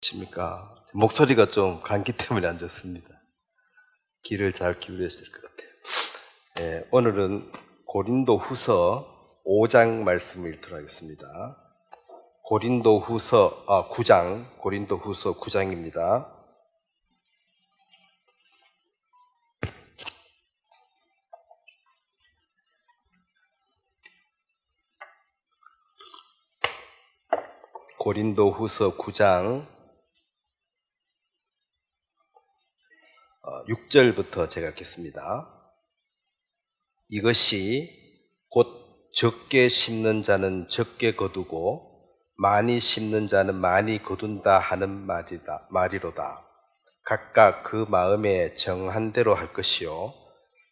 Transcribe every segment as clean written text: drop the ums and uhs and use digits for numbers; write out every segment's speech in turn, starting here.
십니까? 목소리가 좀 감기 때문에 안 좋습니다. 귀를 잘 기울여야 될 것 같아요. 오늘은 고린도 후서 5장 말씀을 읽도록 하겠습니다. 고린도 후서 9장입니다. 고린도 후서 9장 6절부터 제가 읽겠습니다. 이것이 곧 적게 심는 자는 적게 거두고 많이 심는 자는 많이 거둔다 하는 말이로다. 각각 그 마음에 정한 대로 할 것이요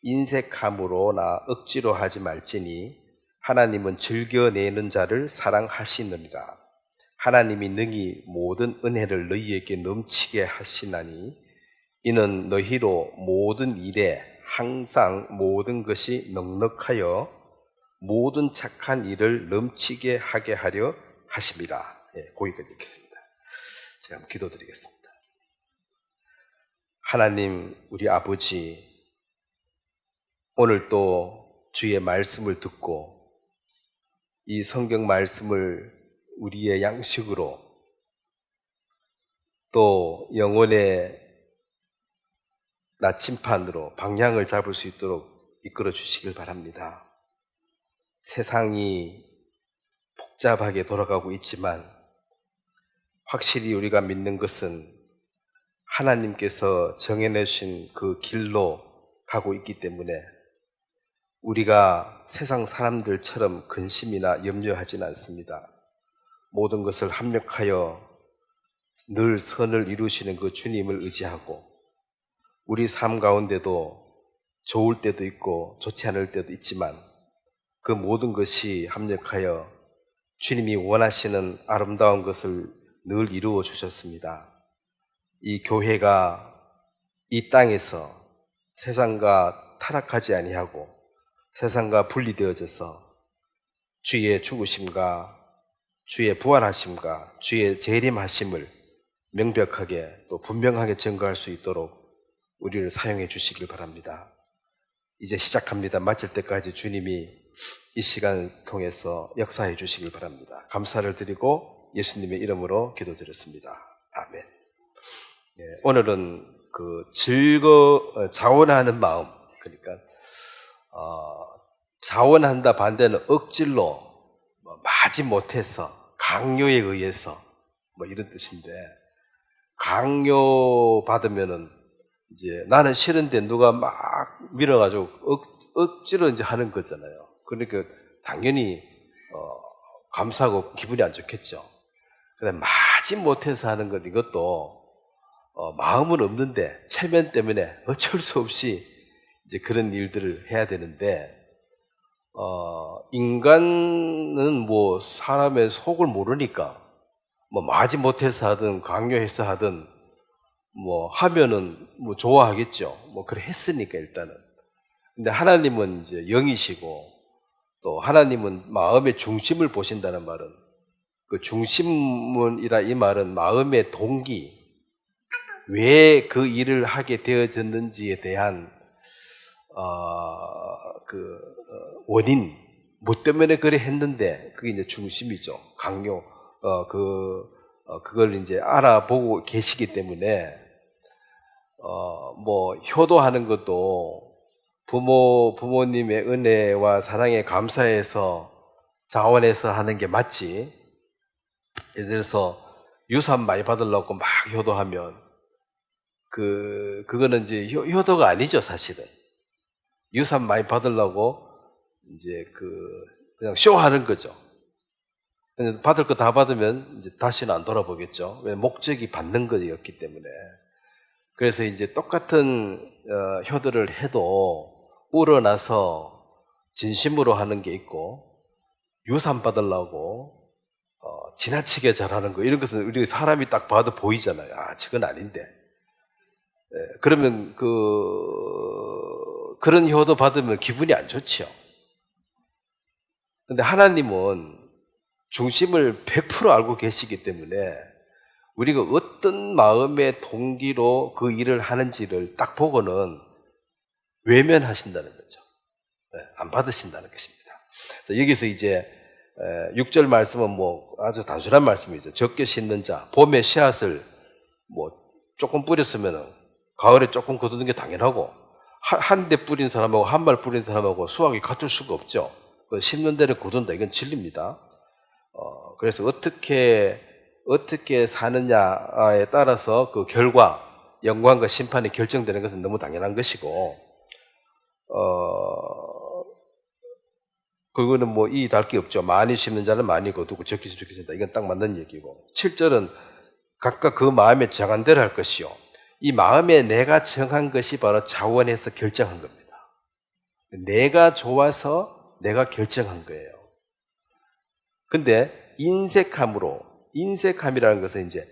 인색함으로나 억지로 하지 말지니 하나님은 즐겨내는 자를 사랑하시느니라. 하나님이 능히 모든 은혜를 너희에게 넘치게 하시나니 이는 너희로 모든 일에 항상 모든 것이 넉넉하여 모든 착한 일을 넘치게 하게 하려 하심이라. 거기까지 읽겠습니다. 제가 한번 기도드리겠습니다. 하나님, 우리 아버지, 오늘 또 주의 말씀을 듣고 이 성경 말씀을 우리의 양식으로 또 영혼의 나침판으로 방향을 잡을 수 있도록 이끌어 주시길 바랍니다. 세상이 복잡하게 돌아가고 있지만 확실히 우리가 믿는 것은 하나님께서 정해내신 그 길로 가고 있기 때문에 우리가 세상 사람들처럼 근심이나 염려하지는 않습니다. 모든 것을 합력하여 늘 선을 이루시는 그 주님을 의지하고 우리 삶 가운데도 좋을 때도 있고 좋지 않을 때도 있지만 그 모든 것이 합력하여 주님이 원하시는 아름다운 것을 늘 이루어 주셨습니다. 이 교회가 이 땅에서 세상과 타락하지 아니하고 세상과 분리되어져서 주의 죽으심과 주의 부활하심과 주의 재림하심을 명백하게 또 분명하게 증거할 수 있도록 우리를 사용해 주시길 바랍니다. 이제 시작합니다. 마칠 때까지 주님이 이 시간을 통해서 역사해 주시길 바랍니다. 감사를 드리고 예수님의 이름으로 기도드렸습니다. 아멘. 오늘은 자원하는 마음, 그러니까 자원한다 반대는 억질로 마지 못해서 강요에 의해서 이런 뜻인데, 강요 받으면은 이제 나는 싫은데 누가 막 밀어가지고 억지로 이제 하는 거잖아요. 그러니까 당연히 감사하고 기분이 안 좋겠죠. 근데 마지 못해서 하는 것, 이것도 마음은 없는데 체면 때문에 어쩔 수 없이 이제 그런 일들을 해야 되는데, 인간은 사람의 속을 모르니까 마지 못해서 하든 강요해서 하든 하면은 좋아하겠죠. 그래 했으니까 일단은. 근데 하나님은 이제 영이시고 또 하나님은 마음의 중심을 보신다는 말은, 그 중심이라 이 말은 마음의 동기, 왜 그 일을 하게 되어졌는지에 대한 원인, 뭐 때문에 그래 했는데 그게 이제 중심이죠. 강요, 그걸 이제 알아보고 계시기 때문에 효도하는 것도 부모님의 은혜와 사랑에 감사해서 자원해서 하는 게 맞지. 예를 들어서 유산 많이 받으려고 막 효도하면 그거는 이제 효도가 아니죠, 사실은. 유산 많이 받으려고 이제 그냥 쇼하는 거죠. 받을 거 다 받으면 이제 다시는 안 돌아보겠죠. 왜? 목적이 받는 것이었기 때문에. 그래서 이제 똑같은 효도를 해도 우러나서 진심으로 하는 게 있고, 유산 받으려고 지나치게 잘하는 거, 이런 것은 우리 사람이 딱 봐도 보이잖아요. 저건 아닌데. 그러면 그런 효도 받으면 기분이 안 좋지요. 근데 하나님은 중심을 100% 알고 계시기 때문에 우리가 어떤 마음의 동기로 그 일을 하는지를 딱 보고는 외면하신다는 거죠. 안 받으신다는 것입니다. 여기서 이제 6절 말씀은 뭐 아주 단순한 말씀이죠. 적게 심는 자, 봄에 씨앗을 뭐 조금 뿌렸으면 가을에 조금 거두는 게 당연하고, 한 대 뿌린 사람하고 한 발 뿌린 사람하고 수확이 같을 수가 없죠. 심는 데를 거둔다, 이건 진리입니다. 그래서 어떻게 사느냐에 따라서 그 결과, 영광과 심판이 결정되는 것은 너무 당연한 것이고, 그거는 뭐 이 달 게 없죠. 많이 심는 자는 많이 거두고 적게 심는 자는 적게 심는다. 이건 딱 맞는 얘기고, 7절은 각각 그 마음에 정한 대로 할 것이요. 이 마음에 내가 정한 것이 바로 자원해서 결정한 겁니다. 내가 좋아서 내가 결정한 거예요. 근데 인색함이라는 것은 이제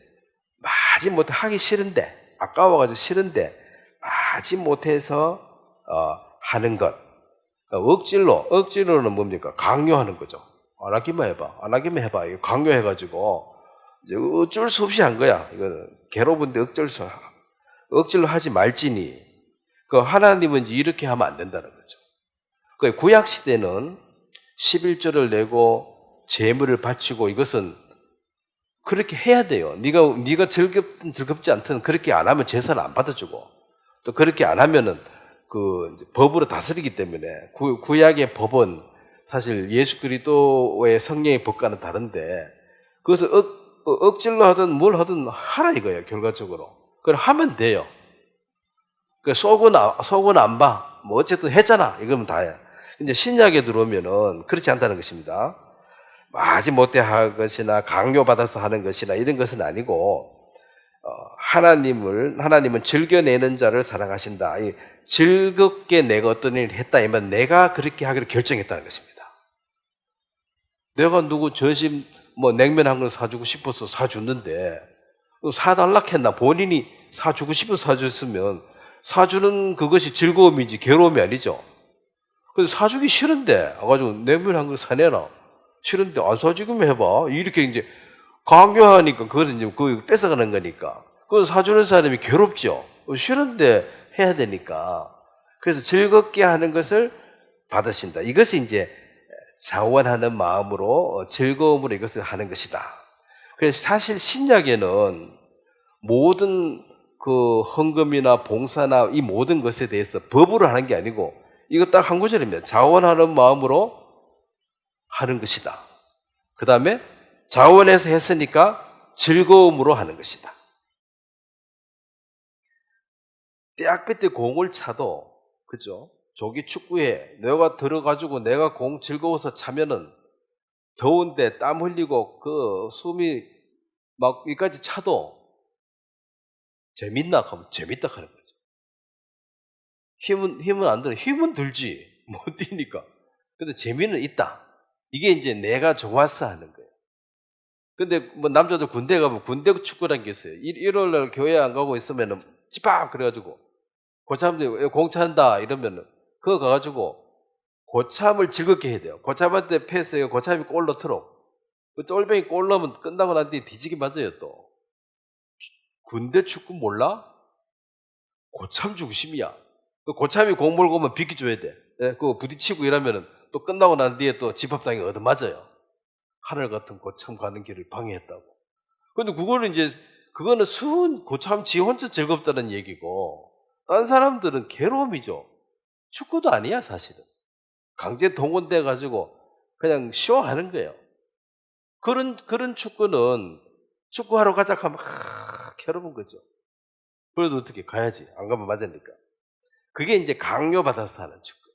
마지 못해 하기 싫은데, 아까워가지고 싫은데 마지 못해서 하는 것. 억지로는 뭡니까? 강요하는 거죠. 안 하기만 해봐. 이거 강요해가지고 이제 어쩔 수 없이 한 거야. 이거는 괴로운데 억지로 하지 말지니. 그 하나님은 이렇게 하면 안 된다는 거죠. 그 구약 시대는 11조를 내고 제물을 바치고, 이것은 그렇게 해야 돼요. 네가 즐겁든 즐겁지 않든 그렇게 안 하면 제사를 안 받아주고, 또 그렇게 안 하면은 그 법으로 다스리기 때문에, 구약의 법은 사실 예수 그리스도의 성령의 법과는 다른데, 그것을 억지로 하든 뭘 하든 하라 이거예요. 결과적으로 그걸 하면 돼요. 속은 안 봐. 뭐 어쨌든 했잖아. 이러면 다해. 근데 신약에 들어오면은 그렇지 않다는 것입니다. 마지 못해 할 것이나 강요받아서 하는 것이나 이런 것은 아니고, 하나님은 즐겨내는 자를 사랑하신다. 즐겁게 내가 어떤 일을 했다 이면 내가 그렇게 하기로 결정했다는 것입니다. 내가 누구 전심 뭐 냉면 한 걸 사주고 싶어서 사주는데 사달라 했나? 본인이 사주고 싶어서 사줬으면 사주는 그것이 즐거움이지 괴로움이 아니죠. 그래서 사주기 싫은데 와가지고 냉면 한 걸 사내나? 싫은데 안 사주기만 해봐. 이렇게 이제 강요하니까 그것은 이제 그거 뺏어가는 거니까. 그건 사주는 사람이 괴롭죠. 싫은데 해야 되니까. 그래서 즐겁게 하는 것을 받으신다. 이것이 이제 자원하는 마음으로, 즐거움으로 이것을 하는 것이다. 그래서 사실 신약에는 모든 그 헌금이나 봉사나 이 모든 것에 대해서 법으로 하는 게 아니고, 이거 딱 한 구절입니다. 자원하는 마음으로 하는 것이다. 그 다음에 자원해서 했으니까 즐거움으로 하는 것이다. 대학교 때 공을 차도, 그죠? 조기 축구에 내가 들어가지고 내가 공 즐거워서 차면은 더운데 땀 흘리고 그 숨이 막 여기까지 차도 재밌나 하면 재밌다 하는 거죠. 힘은 안 들어. 힘은 들지. 못 뛰니까. 근데 재미는 있다. 이게 이제 내가 좋아서 하는 거예요. 근데 뭐 남자들 군대 가면 군대 축구라는 게 있어요. 일요일날 교회 안 가고 있으면은 찌빡 그래가지고 고참들 공 찬다 이러면은 그거 가가지고 고참을 즐겁게 해야 돼요. 고참한테 패스해요. 고참이 골 넣도록. 그 똘뱅이 골 넣으면 끝나고 난 뒤에 뒤지게 맞아요 또. 군대 축구 몰라? 고참 중심이야. 그 고참이 공 몰고 오면 비켜줘야 돼. 그거 부딪히고 이러면은 또 끝나고 난 뒤에 또 집합당이 얻어맞아요. 하늘 같은 고참 가는 길을 방해했다고. 근데 그거는 순 고참 지 혼자 즐겁다는 얘기고, 다른 사람들은 괴로움이죠. 축구도 아니야 사실은. 강제 동원돼 가지고 그냥 쇼하는 거예요. 그런 축구는 축구하러 가자 하면 괴로운 거죠. 그래도 어떻게 가야지. 안 가면 맞으니까. 그게 이제 강요받아서 하는 축구예요.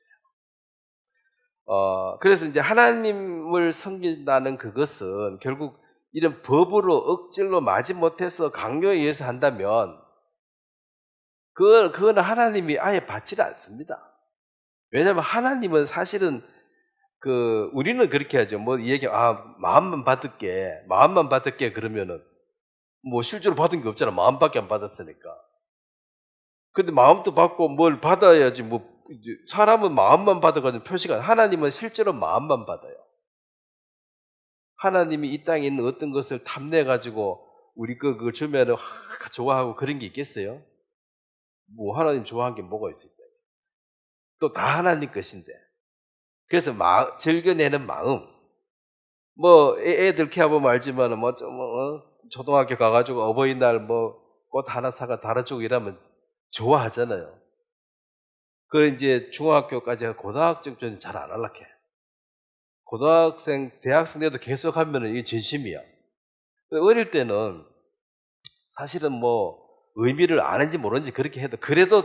그래서 이제 하나님을 섬긴다는 그것은 결국 이런 법으로 억지로 마지 못해서 강요에 의해서 한다면 그거는 하나님이 아예 받지를 않습니다. 왜냐하면 하나님은 사실은 우리는 그렇게 하죠. 뭐 이 얘기, 마음만 받을게 그러면은 뭐 실제로 받은 게 없잖아. 마음밖에 안 받았으니까. 근데 마음도 받고 뭘 받아야지. 뭐 이제 사람은 마음만 받아가지고 표시가, 하나님은 실제로 마음만 받아요. 하나님이 이 땅에 있는 어떤 것을 탐내가지고 우리 그거 주면은 좋아하고 그런 게 있겠어요? 뭐 하나님 좋아한 게 뭐가 있을까요? 또 다 하나님 것인데. 그래서 즐겨내는 마음. 뭐 애들 키워보면 알지만은 초등학교 가가지고 어버이날 꽃 하나 사가 달아주고 이러면 좋아하잖아요. 그 이제 중학교까지 고등학교는 잘 안 할락해. 고등학생, 대학생 때도 계속 하면은 이게 진심이야. 어릴 때는 사실은 의미를 아는지 모르는지 그렇게 해도 그래도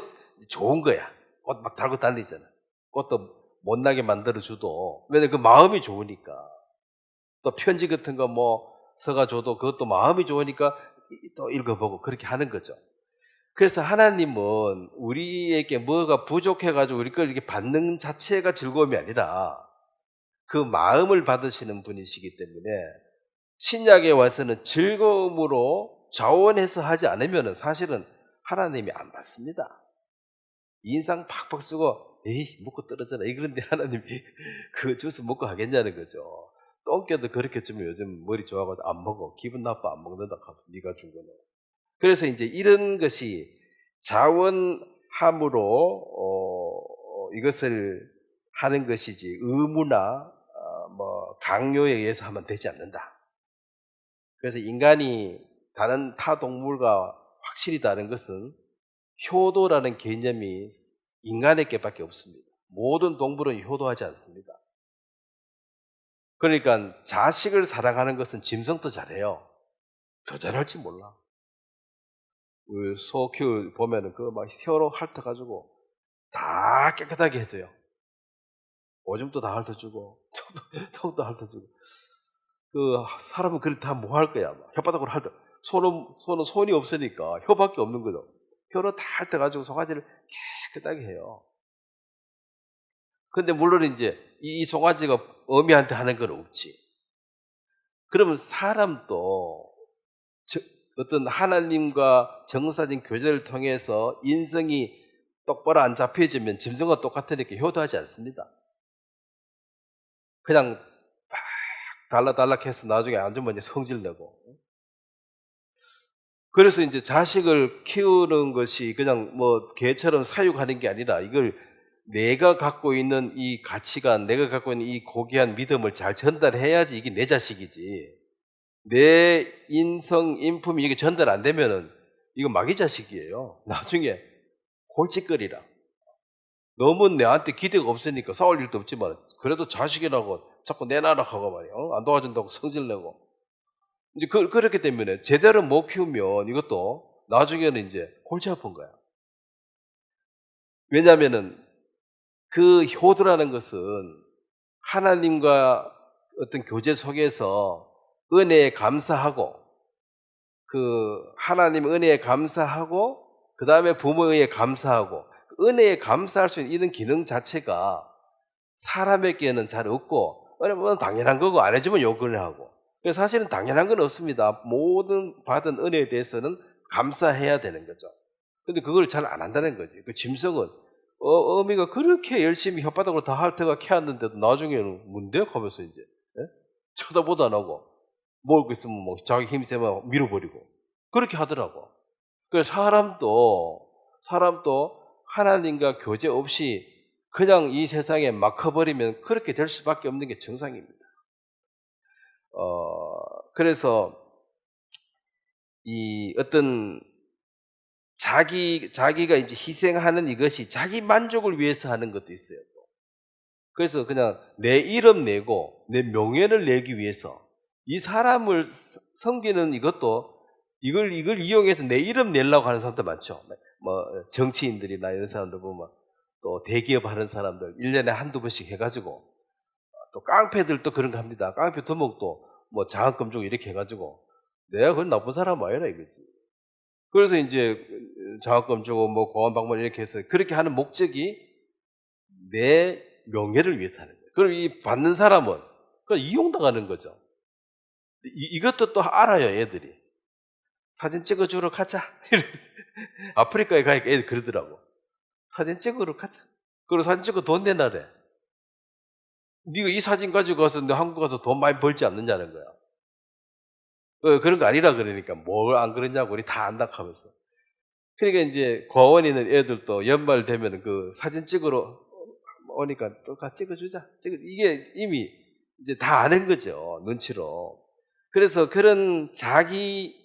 좋은 거야. 꽃 막 달고 다니잖아. 꽃도 못나게 만들어줘도. 왜냐면 그 마음이 좋으니까. 또 편지 같은 거 써가줘도 그것도 마음이 좋으니까 또 읽어보고 그렇게 하는 거죠. 그래서 하나님은 우리에게 뭐가 부족해가지고 우리 걸 이렇게 받는 자체가 즐거움이 아니라 그 마음을 받으시는 분이시기 때문에 신약에 와서는 즐거움으로 자원해서 하지 않으면 사실은 하나님이 안 받습니다. 인상 팍팍 쓰고 에이 먹고 떨어져라 이러는데 하나님이 그 주스 먹고 하겠냐는 거죠. 똥개도 그렇게 주면 요즘 머리 좋아가지고 안 먹어. 기분 나빠 안 먹는다. 네가 준 거는. 그래서 이제 이런 것이 자원함으로 이것을 하는 것이지 의무나 강요에 의해서 하면 되지 않는다. 그래서 인간이 다른 타 동물과 확실히 다른 것은 효도라는 개념이 인간에게밖에 없습니다. 모든 동물은 효도하지 않습니다. 그러니까 자식을 사랑하는 것은 짐승도 잘해요. 더 잘할지 몰라. 우리 소 보면은 막 혀로 핥아가지고 다 깨끗하게 해줘요. 오줌도 다 핥아주고, 턱도 핥아주고. 사람은 그렇게 다 뭐 할 거야. 혓바닥으로 핥아. 손은 손이 없으니까 혀밖에 없는 거죠. 혀로 다 핥아가지고 송아지를 깨끗하게 해요. 근데 물론 이제 이 송아지가 어미한테 하는 건 없지. 그러면 사람도 어떤 하나님과 정사진 교제를 통해서 인성이 똑바로 안 잡혀지면 짐승과 똑같으니까 효도하지 않습니다. 그냥 막 달라달락해서 나중에 안 주면 이제 성질내고. 그래서 이제 자식을 키우는 것이 그냥 개처럼 사육하는 게 아니라 이걸 내가 갖고 있는 이 가치관, 내가 갖고 있는 이 고귀한 믿음을 잘 전달해야지 이게 내 자식이지. 내 인성, 인품이 이게 전달 안 되면은 이거 마귀 자식이에요. 나중에 골칫거리라. 너무 내한테 기대가 없으니까 싸울 일도 없지만 그래도 자식이라고 자꾸 내놔라 하고 말이에요. 안 도와준다고 성질내고. 이제 그렇기 때문에 제대로 못 키우면 이것도 나중에는 이제 골치 아픈 거야. 왜냐하면은 그 효도라는 것은 하나님과 어떤 교제 속에서 은혜에 감사하고 하나님 은혜에 감사하고 그 다음에 부모에 감사하고 은혜에 감사할 수 있는 이런 기능 자체가 사람에게는 잘 없고 왜냐면 당연한 거고 안 해주면 욕을 하고 사실은 당연한 건 없습니다. 모든 받은 은혜에 대해서는 감사해야 되는 거죠. 근데 그걸 잘 안 한다는 거지. 그 짐승은 어미가 그렇게 열심히 혓바닥으로 다 핥아가 캐왔는데도 나중에는 뭔데? 하면서 이제 쳐다보도 안 하고 먹을 거 있으면 자기 힘세면 밀어버리고 그렇게 하더라고. 그래서 사람도 하나님과 교제 없이 그냥 이 세상에 막 커버리면 그렇게 될 수밖에 없는 게 정상입니다. 그래서 이 어떤 자기가 이제 희생하는 이것이 자기 만족을 위해서 하는 것도 있어요. 그래서 그냥 내 이름 내고 내 명예를 내기 위해서 이 사람을 섬기는 이것도 이걸 이용해서 내 이름 내려고 하는 사람도 많죠. 정치인들이나 이런 사람들 보면 또 대기업 하는 사람들 1년에 한두 번씩 해가지고 또 깡패들도 그런 거 합니다. 깡패 두목도 장학금 주고 이렇게 해가지고 내가 그건 나쁜 사람 아니라 이거지. 그래서 이제 장학금 주고 고환방문 이렇게 해서 그렇게 하는 목적이 내 명예를 위해서 하는 거예요. 그럼 이 받는 사람은 이용당하는 거죠. 이것도 또 알아요, 애들이. 사진 찍어주러 가자. 아프리카에 가니까 애들 그러더라고. 사진 찍으러 가자. 그리고 사진 찍어 돈 내놔래. 네가 이 사진 가지고 가서 한국 가서 돈 많이 벌지 않느냐는 거야. 그런 거 아니라 그러니까 뭘 안 그러냐고 우리 다 안다 하면서. 그러니까 이제 고아원에 있는 애들도 연말 되면 그 사진 찍으러 오니까 또 같이 찍어주자. 이게 이미 이제 다 아는 거죠. 눈치로. 그래서 그런 자기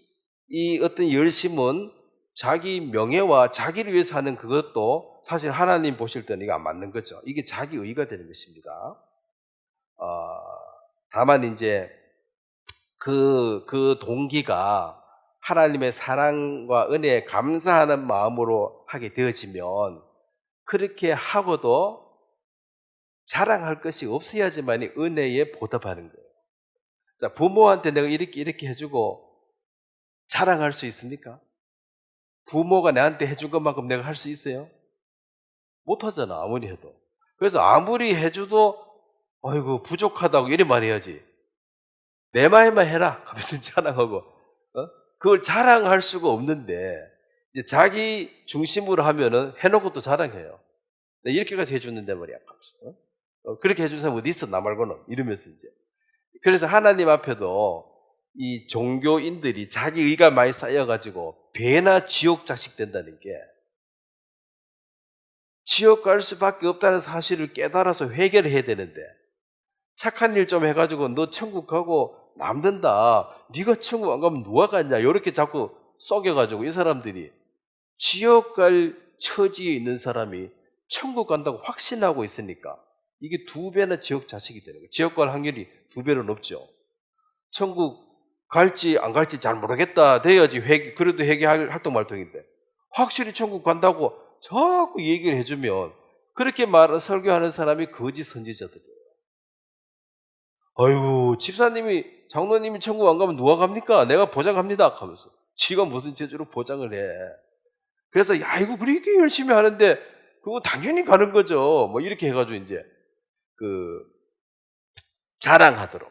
이 어떤 열심은 자기 명예와 자기를 위해서 하는 그것도 사실 하나님 보실 때는 이게 안 맞는 거죠. 이게 자기 의가 되는 것입니다. 다만 이제 그 동기가 하나님의 사랑과 은혜에 감사하는 마음으로 하게 되어지면 그렇게 하고도 자랑할 것이 없어야지만이 은혜에 보답하는 거예요. 자, 부모한테 내가 이렇게 해주고 자랑할 수 있습니까? 부모가 나한테 해준 것만큼 내가 할 수 있어요? 못하잖아, 아무리 해도. 그래서 아무리 해줘도 아이고 부족하다고 이래 말해야지. 내 말만 해라 하면서 자랑하고 그걸 자랑할 수가 없는데 이제 자기 중심으로 하면은 해놓고 또 자랑해요. 내가 이렇게까지 해줬는데 말이야. 그렇게 해준 사람 어디 있어 나 말고는 이러면서 이제. 그래서 하나님 앞에도 이 종교인들이 자기 의가 많이 쌓여가지고 배나 지옥 자식 된다는 게 지옥 갈 수밖에 없다는 사실을 깨달아서 회개를 해야 되는데 착한 일 좀 해가지고 너 천국 가고 남든다. 네가 천국 안 가면 누가 갔냐. 이렇게 자꾸 썩여가지고 이 사람들이 지옥 갈 처지에 있는 사람이 천국 간다고 확신하고 있으니까 이게 2배나 지옥 자식이 되는 거예요. 지옥 갈 확률이 2배로 높죠. 천국 갈지 안 갈지 잘 모르겠다 돼야지 그래도 회개 활동 말통인데 확실히 천국 간다고 자꾸 얘기를 해주면 그렇게 설교하는 사람이 거짓 선지자들이에요. 아이고 집사님이 장로님이 천국 안 가면 누가 갑니까? 내가 보장합니다 하면서 지가 무슨 재주로 보장을 해. 그래서 야 이거 그렇게 열심히 하는데 그거 당연히 가는 거죠. 뭐 이렇게 해가지고 이제 자랑하도록.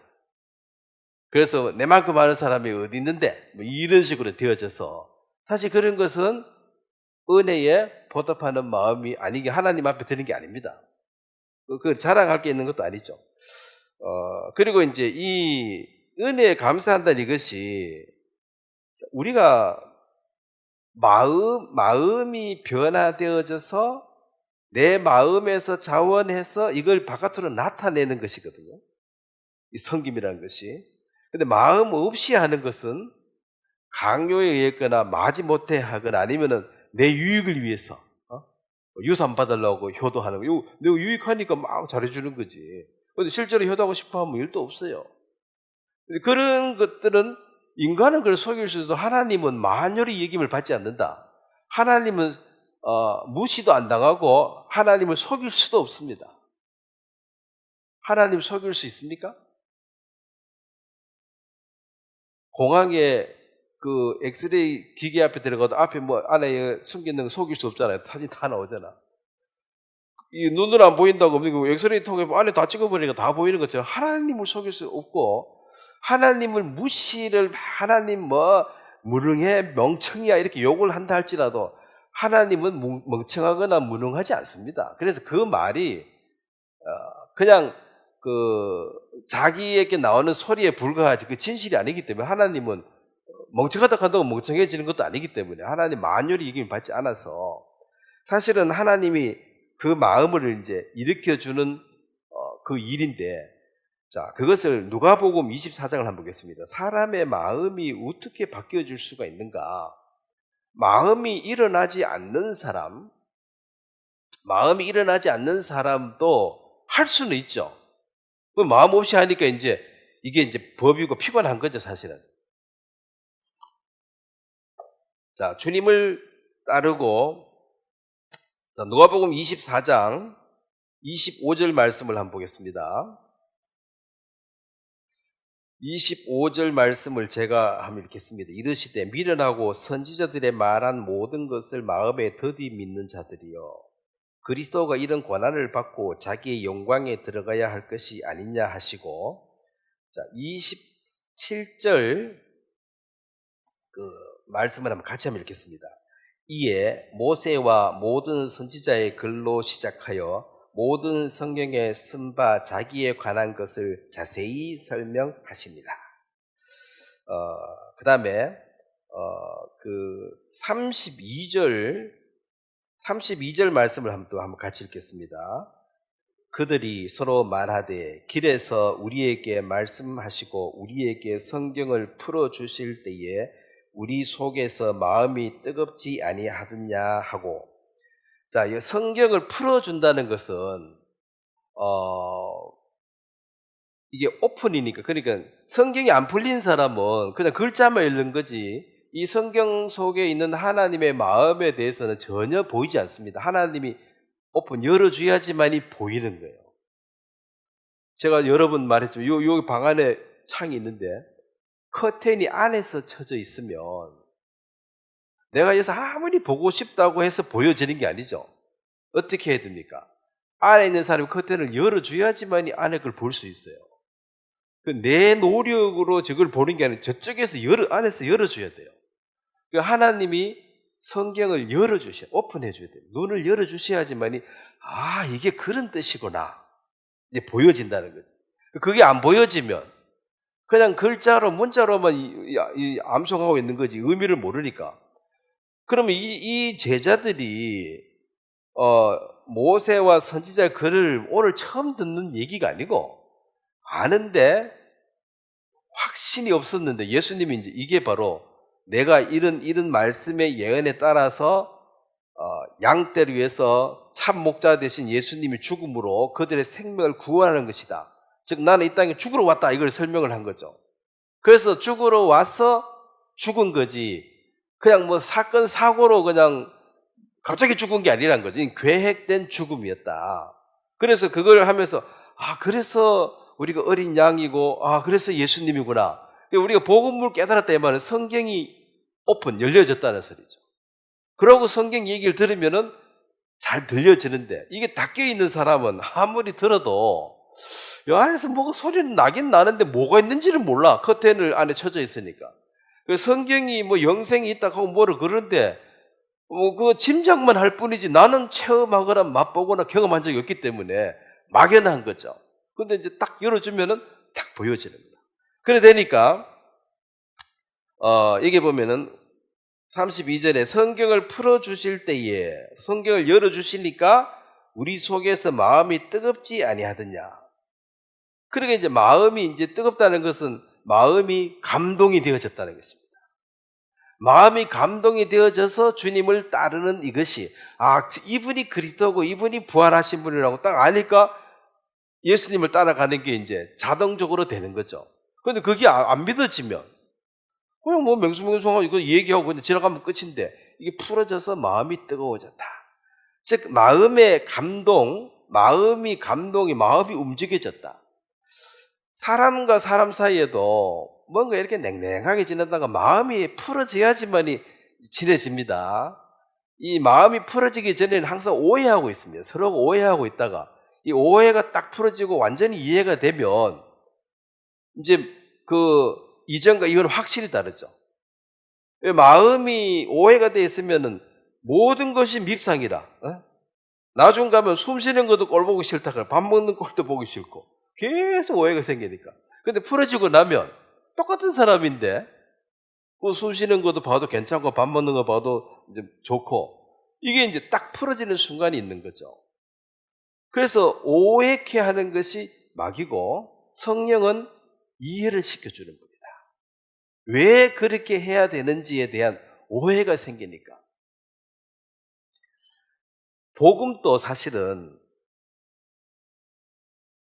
그래서 내만큼 하는 사람이 어디 있는데 뭐 이런 식으로 되어져서 사실 그런 것은 은혜에 보답하는 마음이 아니게 하나님 앞에 드는 게 아닙니다. 그 자랑할 게 있는 것도 아니죠. 그리고 이제 이 은혜에 감사한다는 이것이 우리가 마음이 변화되어져서 내 마음에서 자원해서 이걸 바깥으로 나타내는 것이거든요. 이 섬김이라는 것이. 근데 마음 없이 하는 것은 강요에 의했거나 마지 못해 하거나 아니면은 내 유익을 위해서 유산 받으려고 효도하는 거. 내가 유익하니까 막 잘해주는 거지. 근데 실제로 효도하고 싶어 하면 일도 없어요. 그런 것들은 인간은 그걸 속일 수 있어도 하나님은 만열의 이김을 받지 않는다. 하나님은 무시도 안 당하고 하나님을 속일 수도 없습니다. 하나님 속일 수 있습니까? 공항에 그 엑스레이 기계 앞에 들어가도 앞에 뭐 안에 숨겨있는 거 속일 수 없잖아요. 사진 다 나오잖아. 이 눈으로 안 보인다고 엑스레이 통에 안에 다 찍어버리니까 다 보이는 것처럼 하나님을 속일 수 없고 하나님을 무시를 하나님 뭐 무능해 명청이야 이렇게 욕을 한다 할지라도 하나님은 멍청하거나 무능하지 않습니다. 그래서 그 말이 그냥 자기에게 나오는 소리에 불과하지 그 진실이 아니기 때문에 하나님은 멍청하다 한다고 멍청해지는 것도 아니기 때문에 하나님 만열의 이김을 받지 않아서 사실은 하나님이 그 마음을 이제 일으켜주는 그 일인데 자 그것을 누가복음 24장을 한번 보겠습니다. 사람의 마음이 어떻게 바뀌어질 수가 있는가? 마음이 일어나지 않는 사람도 할 수는 있죠. 마음 없이 하니까 이제 이게 이제 법이고 피곤한 거죠, 사실은. 자, 주님을 따르고 자, 누가복음 24장 25절 말씀을 한번 보겠습니다. 25절 말씀을 제가 한번 읽겠습니다. 이르시되 미련하고 선지자들의 말한 모든 것을 마음에 더디 믿는 자들이여 그리스도가 이런 권한을 받고 자기의 영광에 들어가야 할 것이 아니냐 하시고 자 27절 그 말씀을 한번 같이 한번 읽겠습니다. 이에 모세와 모든 선지자의 글로 시작하여 모든 성경에 쓴 바 자기에 관한 것을 자세히 설명하십니다. 그 다음에 그 32절 말씀을 한번 같이 읽겠습니다. 그들이 서로 말하되 길에서 우리에게 말씀하시고 우리에게 성경을 풀어주실 때에 우리 속에서 마음이 뜨겁지 아니하느냐 하고, 자, 이 성경을 풀어준다는 것은 이게 오픈이니까, 그러니까 성경이 안 풀린 사람은 그냥 글자만 읽는 거지 이 성경 속에 있는 하나님의 마음에 대해서는 전혀 보이지 않습니다. 하나님이 오픈 열어줘야지만이 보이는 거예요. 제가 여러 번 말했죠. 요 방 안에 창이 있는데 커튼이 안에서 쳐져 있으면 내가 여기서 아무리 보고 싶다고 해서 보여지는 게 아니죠. 어떻게 해야 됩니까? 안에 있는 사람이 커튼을 열어줘야지만이 안에 걸 볼 수 있어요. 내 노력으로 저걸 보는 게 아니라 저쪽에서 안에서 열어줘야 돼요. 하나님이 성경을 열어주셔야, 오픈해줘야 돼요. 눈을 열어주셔야지만이 이게 그런 뜻이구나 이제 보여진다는 거죠. 그게 안 보여지면 그냥 글자로 문자로만 암송하고 있는 거지 의미를 모르니까. 그러면 이 제자들이 모세와 선지자의 글을 오늘 처음 듣는 얘기가 아니고 아는데 확신이 없었는데 예수님이 이제 이게 바로 내가 이런 말씀의 예언에 따라서 양떼를 위해서 참 목자 되신 예수님이 죽음으로 그들의 생명을 구원하는 것이다. 즉 나는 이 땅에 죽으러 왔다 이걸 설명을 한 거죠. 그래서 죽으러 와서 죽은 거지 그냥 뭐 사건 사고로 그냥 갑자기 죽은 게 아니란 거죠. 계획된 죽음이었다. 그래서 그걸 하면서 그래서 우리가 어린 양이고 그래서 예수님이구나. 우리가 복음을 깨달았다 이 말은 성경이 오픈 열려졌다는 소리죠. 그러고 성경 얘기를 들으면은 잘 들려지는데 이게 닫혀 있는 사람은 아무리 들어도 이 안에서 뭐가 소리는 나긴 나는데 뭐가 있는지를 몰라. 커튼을 안에 쳐져 있으니까. 성경이 뭐 영생이 있다고 하고 뭐를 그러는데 그 짐작만 할 뿐이지 나는 체험하거나 맛보거나 경험한 적이 없기 때문에 막연한 거죠. 근데 이제 딱 열어주면은 딱 보여지는 거야. 그래 되니까 여기 보면은 32절에 성경을 풀어주실 때에 성경을 열어주시니까 우리 속에서 마음이 뜨겁지 아니하더냐. 그러니까 이제 마음이 이제 뜨겁다는 것은 마음이 감동이 되어졌다는 것입니다. 마음이 감동이 되어져서 주님을 따르는 이것이 이분이 그리스도고 이분이 부활하신 분이라고 딱 아니까 예수님을 따라가는 게 이제 자동적으로 되는 거죠. 그런데 그게 안 믿어지면 그냥 뭐 맹수맹수하고 이거 얘기하고 그냥 지나가면 끝인데 이게 풀어져서 마음이 뜨거워졌다. 즉 마음의 감동, 마음이 움직여졌다. 사람과 사람 사이에도 뭔가 이렇게 냉랭하게 지내다가 마음이 풀어져야지만이 친해집니다. 이 마음이 풀어지기 전에는 항상 오해하고 있습니다. 서로 오해하고 있다가 이 오해가 딱 풀어지고 완전히 이해가 되면 이제 그 이전과 이후는 확실히 다르죠. 마음이 오해가 되어 있으면은 모든 것이 밉상이라. 나중 가면 숨 쉬는 것도 꼴 보기 싫다. 밥 먹는 꼴도 보기 싫고 계속 오해가 생기니까. 근데 풀어지고 나면 똑같은 사람인데 그 숨 쉬는 것도 봐도 괜찮고 밥 먹는 거 봐도 이제 좋고 이게 이제 딱 풀어지는 순간이 있는 거죠. 그래서 오해케 하는 것이 마귀고 성령은 이해를 시켜주는 겁니다. 왜 그렇게 해야 되는지에 대한 오해가 생기니까. 복음도 사실은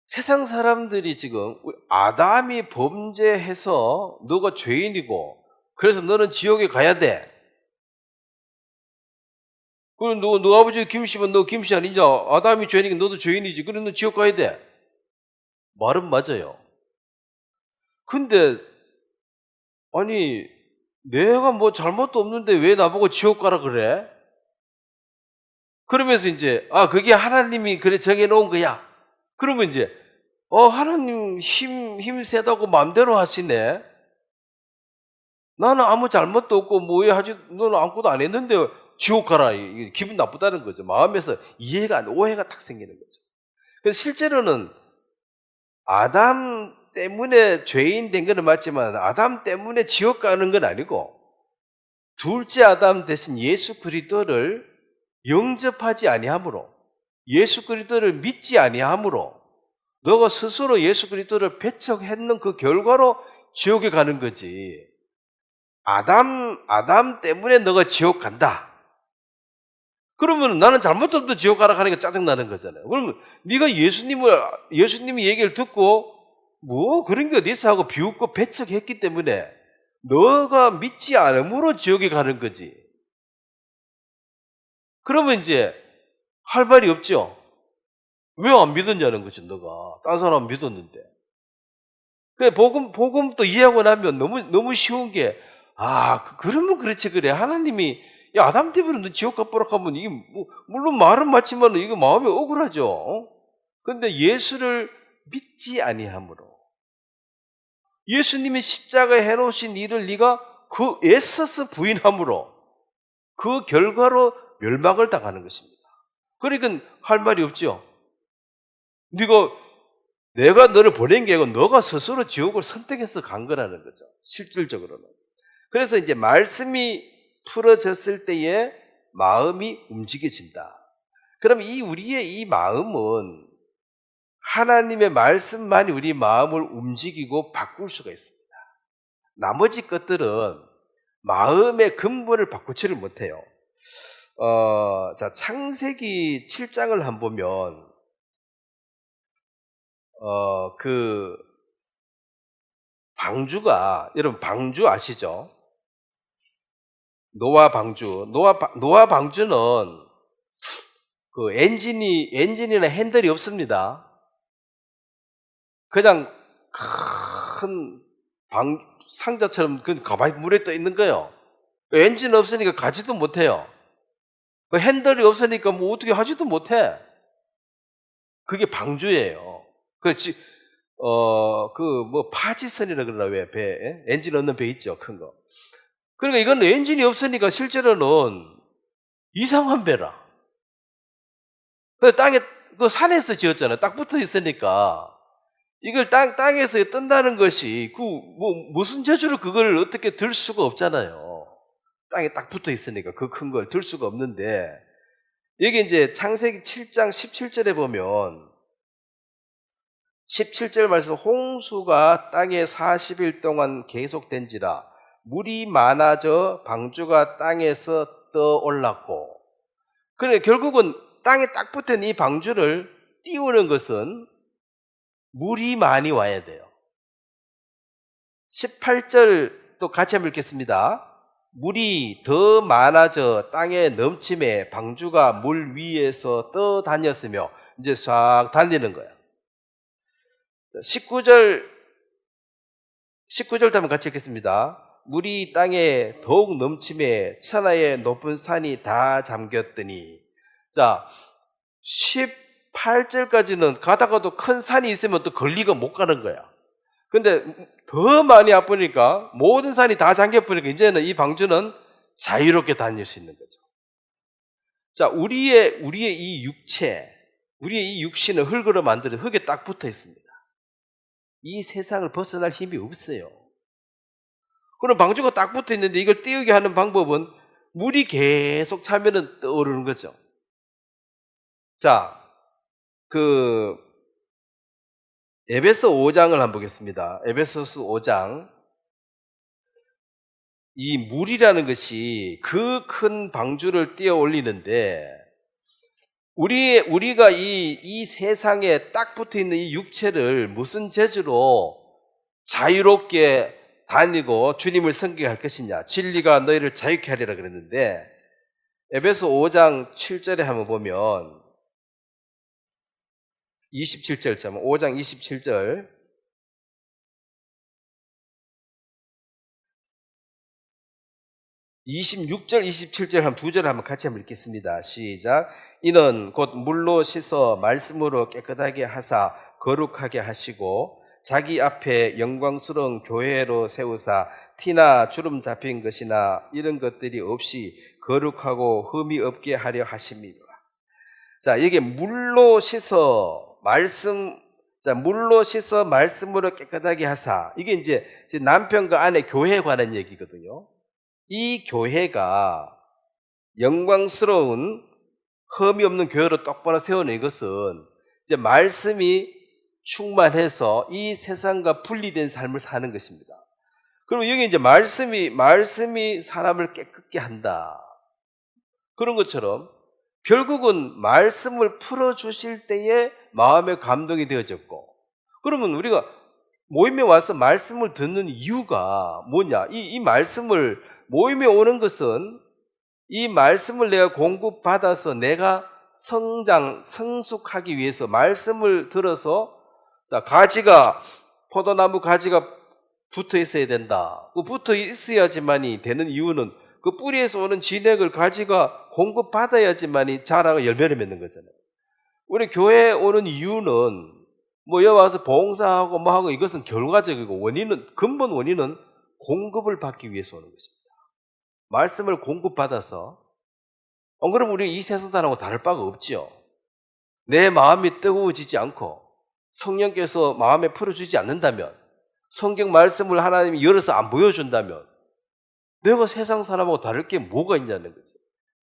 세상 사람들이 지금 아담이 범죄해서 너가 죄인이고 그래서 너는 지옥에 가야 돼. 그럼 너 아버지 김씨면 너 김씨 아니냐? 아담이 죄인이니까 너도 죄인이지. 그럼 너 지옥 가야 돼. 말은 맞아요. 근데 아니 내가 뭐 잘못도 없는데 왜 나보고 지옥 가라 그래? 그러면서 이제 그게 하나님이 그래 정해놓은 거야. 그러면 이제 하나님 힘 세다고 마음대로 하시네. 나는 아무 잘못도 없고 뭐해 하지 너는 아무것도 안 했는데 지옥 가라. 기분 나쁘다는 거죠. 마음에서 오해가 딱 생기는 거죠. 그래서 실제로는 아담 때문에 죄인 된 건 맞지만 아담 때문에 지옥 가는 건 아니고 둘째 아담 대신 예수 그리스도를 영접하지 아니함으로 예수 그리스도를 믿지 아니함으로 너가 스스로 예수 그리스도를 배척했는 그 결과로 지옥에 가는 거지. 아담 때문에 너가 지옥 간다. 그러면 나는 잘못해도 지옥 가라 하니까 짜증나는 거잖아요. 그러면 네가 예수님이 얘기를 듣고 뭐 그런 게 어디 있어 하고 비웃고 배척했기 때문에 너가 믿지 않음으로 지옥에 가는 거지. 그러면 이제 할 말이 없죠. 왜 안 믿었냐는 거지, 너가. 딴 사람 믿었는데. 그래, 복음 또 이해하고 나면 너무 쉬운 게, 그러면 그렇지, 그래. 하나님이, 야, 아담 때문에 너 지옥 가보라 하면 이게, 물론 말은 맞지만 이게 마음이 억울하죠. 근데 예수를 믿지 아니함으로. 예수님이 십자가에 해놓으신 일을 네가 그 애써서 부인함으로 그 결과로 멸망을 당하는 것입니다. 그러니까 할 말이 없죠. 내가 너를 보낸 게 아니고 너가 스스로 지옥을 선택해서 간 거라는 거죠. 실질적으로는. 그래서 이제 말씀이 풀어졌을 때에 마음이 움직여진다. 그럼 우리의 이 마음은 하나님의 말씀만이 우리 마음을 움직이고 바꿀 수가 있습니다. 나머지 것들은 마음의 근본을 바꾸지를 못해요. 자, 창세기 7장을 한번 보면, 여러분 방주 아시죠? 노아 방주. 노아 방주는 그 엔진이나 핸들이 없습니다. 그냥 큰 상자처럼 가만히 물에 떠 있는 거예요. 엔진 없으니까 가지도 못해요. 핸들이 없으니까 뭐 어떻게 하지도 못해. 그게 방주예요. 파지선이라 그러나 왜 배에? 엔진 없는 배 있죠, 큰 거. 그러니까 이건 엔진이 없으니까 실제로는 이상한 배라. 땅에, 산에서 지었잖아요. 딱 붙어 있으니까. 이걸 땅에서 뜬다는 것이, 무슨 재주로 그걸 어떻게 들 수가 없잖아요. 땅에 딱 붙어 있으니까 그 큰 걸 들 수가 없는데, 여기 이제 창세기 7장 17절에 보면, 17절 말씀, 홍수가 땅에 40일 동안 계속된지라, 물이 많아져 방주가 땅에서 떠올랐고, 그래, 결국은 땅에 딱 붙은 이 방주를 띄우는 것은 물이 많이 와야 돼요. 18절 또 같이 한번 읽겠습니다. 물이 더 많아져 땅에 넘침에 방주가 물 위에서 떠다녔으며, 이제 싹 달리는 거예요. 19절도 한번 같이 읽겠습니다. 물이 땅에 더욱 넘침에 천하의 높은 산이 다 잠겼더니, 자, 18절까지는 가다가도 큰 산이 있으면 또 걸리고 못 가는 거야. 근데 더 많이 아프니까 모든 산이 다 잠겨버리니까 이제는 이 방주는 자유롭게 다닐 수 있는 거죠. 자, 우리의 이 육체, 우리의 이 육신은 흙으로 만드는 흙에 딱 붙어 있습니다. 이 세상을 벗어날 힘이 없어요. 그럼 방주가 딱 붙어 있는데 이걸 띄우게 하는 방법은 물이 계속 차면은 떠오르는 거죠. 자, 에베소 5장을 한번 보겠습니다. 에베소서 5장. 이 물이라는 것이 그 큰 방주를 띄어 올리는데, 우리가 이 세상에 딱 붙어 있는 이 육체를 무슨 재주로 자유롭게 다니고 주님을 섬기게 할 것이냐. 진리가 너희를 자유케 하리라 그랬는데, 에베소 5장 7절에 한번 보면, 27절, 5장 27절. (26절) 27절 한 두 절 한번 같이 한번 읽겠습니다. 시작. 이는 곧 물로 씻어 말씀으로 깨끗하게 하사 거룩하게 하시고 자기 앞에 영광스러운 교회로 세우사 티나 주름 잡힌 것이나 이런 것들이 없이 거룩하고 흠이 없게 하려 하십니다. 자, 이게 물로 씻어 말씀, 자, 물로 씻어 말씀으로 깨끗하게 하사. 이게 이제 남편과 아내 교회에 관한 얘기거든요. 이 교회가 영광스러운 흠이 없는 교회로 똑바로 세우는 이것은 이제 말씀이 충만해서 이 세상과 분리된 삶을 사는 것입니다. 그럼 여기 이제 말씀이 사람을 깨끗게 한다. 그런 것처럼 결국은 말씀을 풀어주실 때에 마음의 감동이 되어졌고, 그러면 우리가 모임에 와서 말씀을 듣는 이유가 뭐냐? 이 말씀을, 모임에 오는 것은 이 말씀을 내가 공급받아서 내가 성숙하기 위해서 말씀을 들어서, 자, 포도나무 가지가 붙어 있어야 된다. 그 붙어 있어야지만이 되는 이유는 그 뿌리에서 오는 진액을 가지가 공급받아야지만이 자라가 열매를 맺는 거잖아요. 우리 교회에 오는 이유는 뭐 여기 와서 봉사하고 뭐 하고 이것은 결과적이고 근본 원인은 공급을 받기 위해서 오는 것입니다. 말씀을 공급받아서, 그럼 우리 이 세상 사람하고 다를 바가 없지요. 내 마음이 뜨거워지지 않고 성령께서 마음에 풀어주지 않는다면, 성경 말씀을 하나님이 열어서 안 보여준다면 내가 세상 사람하고 다를 게 뭐가 있냐는 거죠.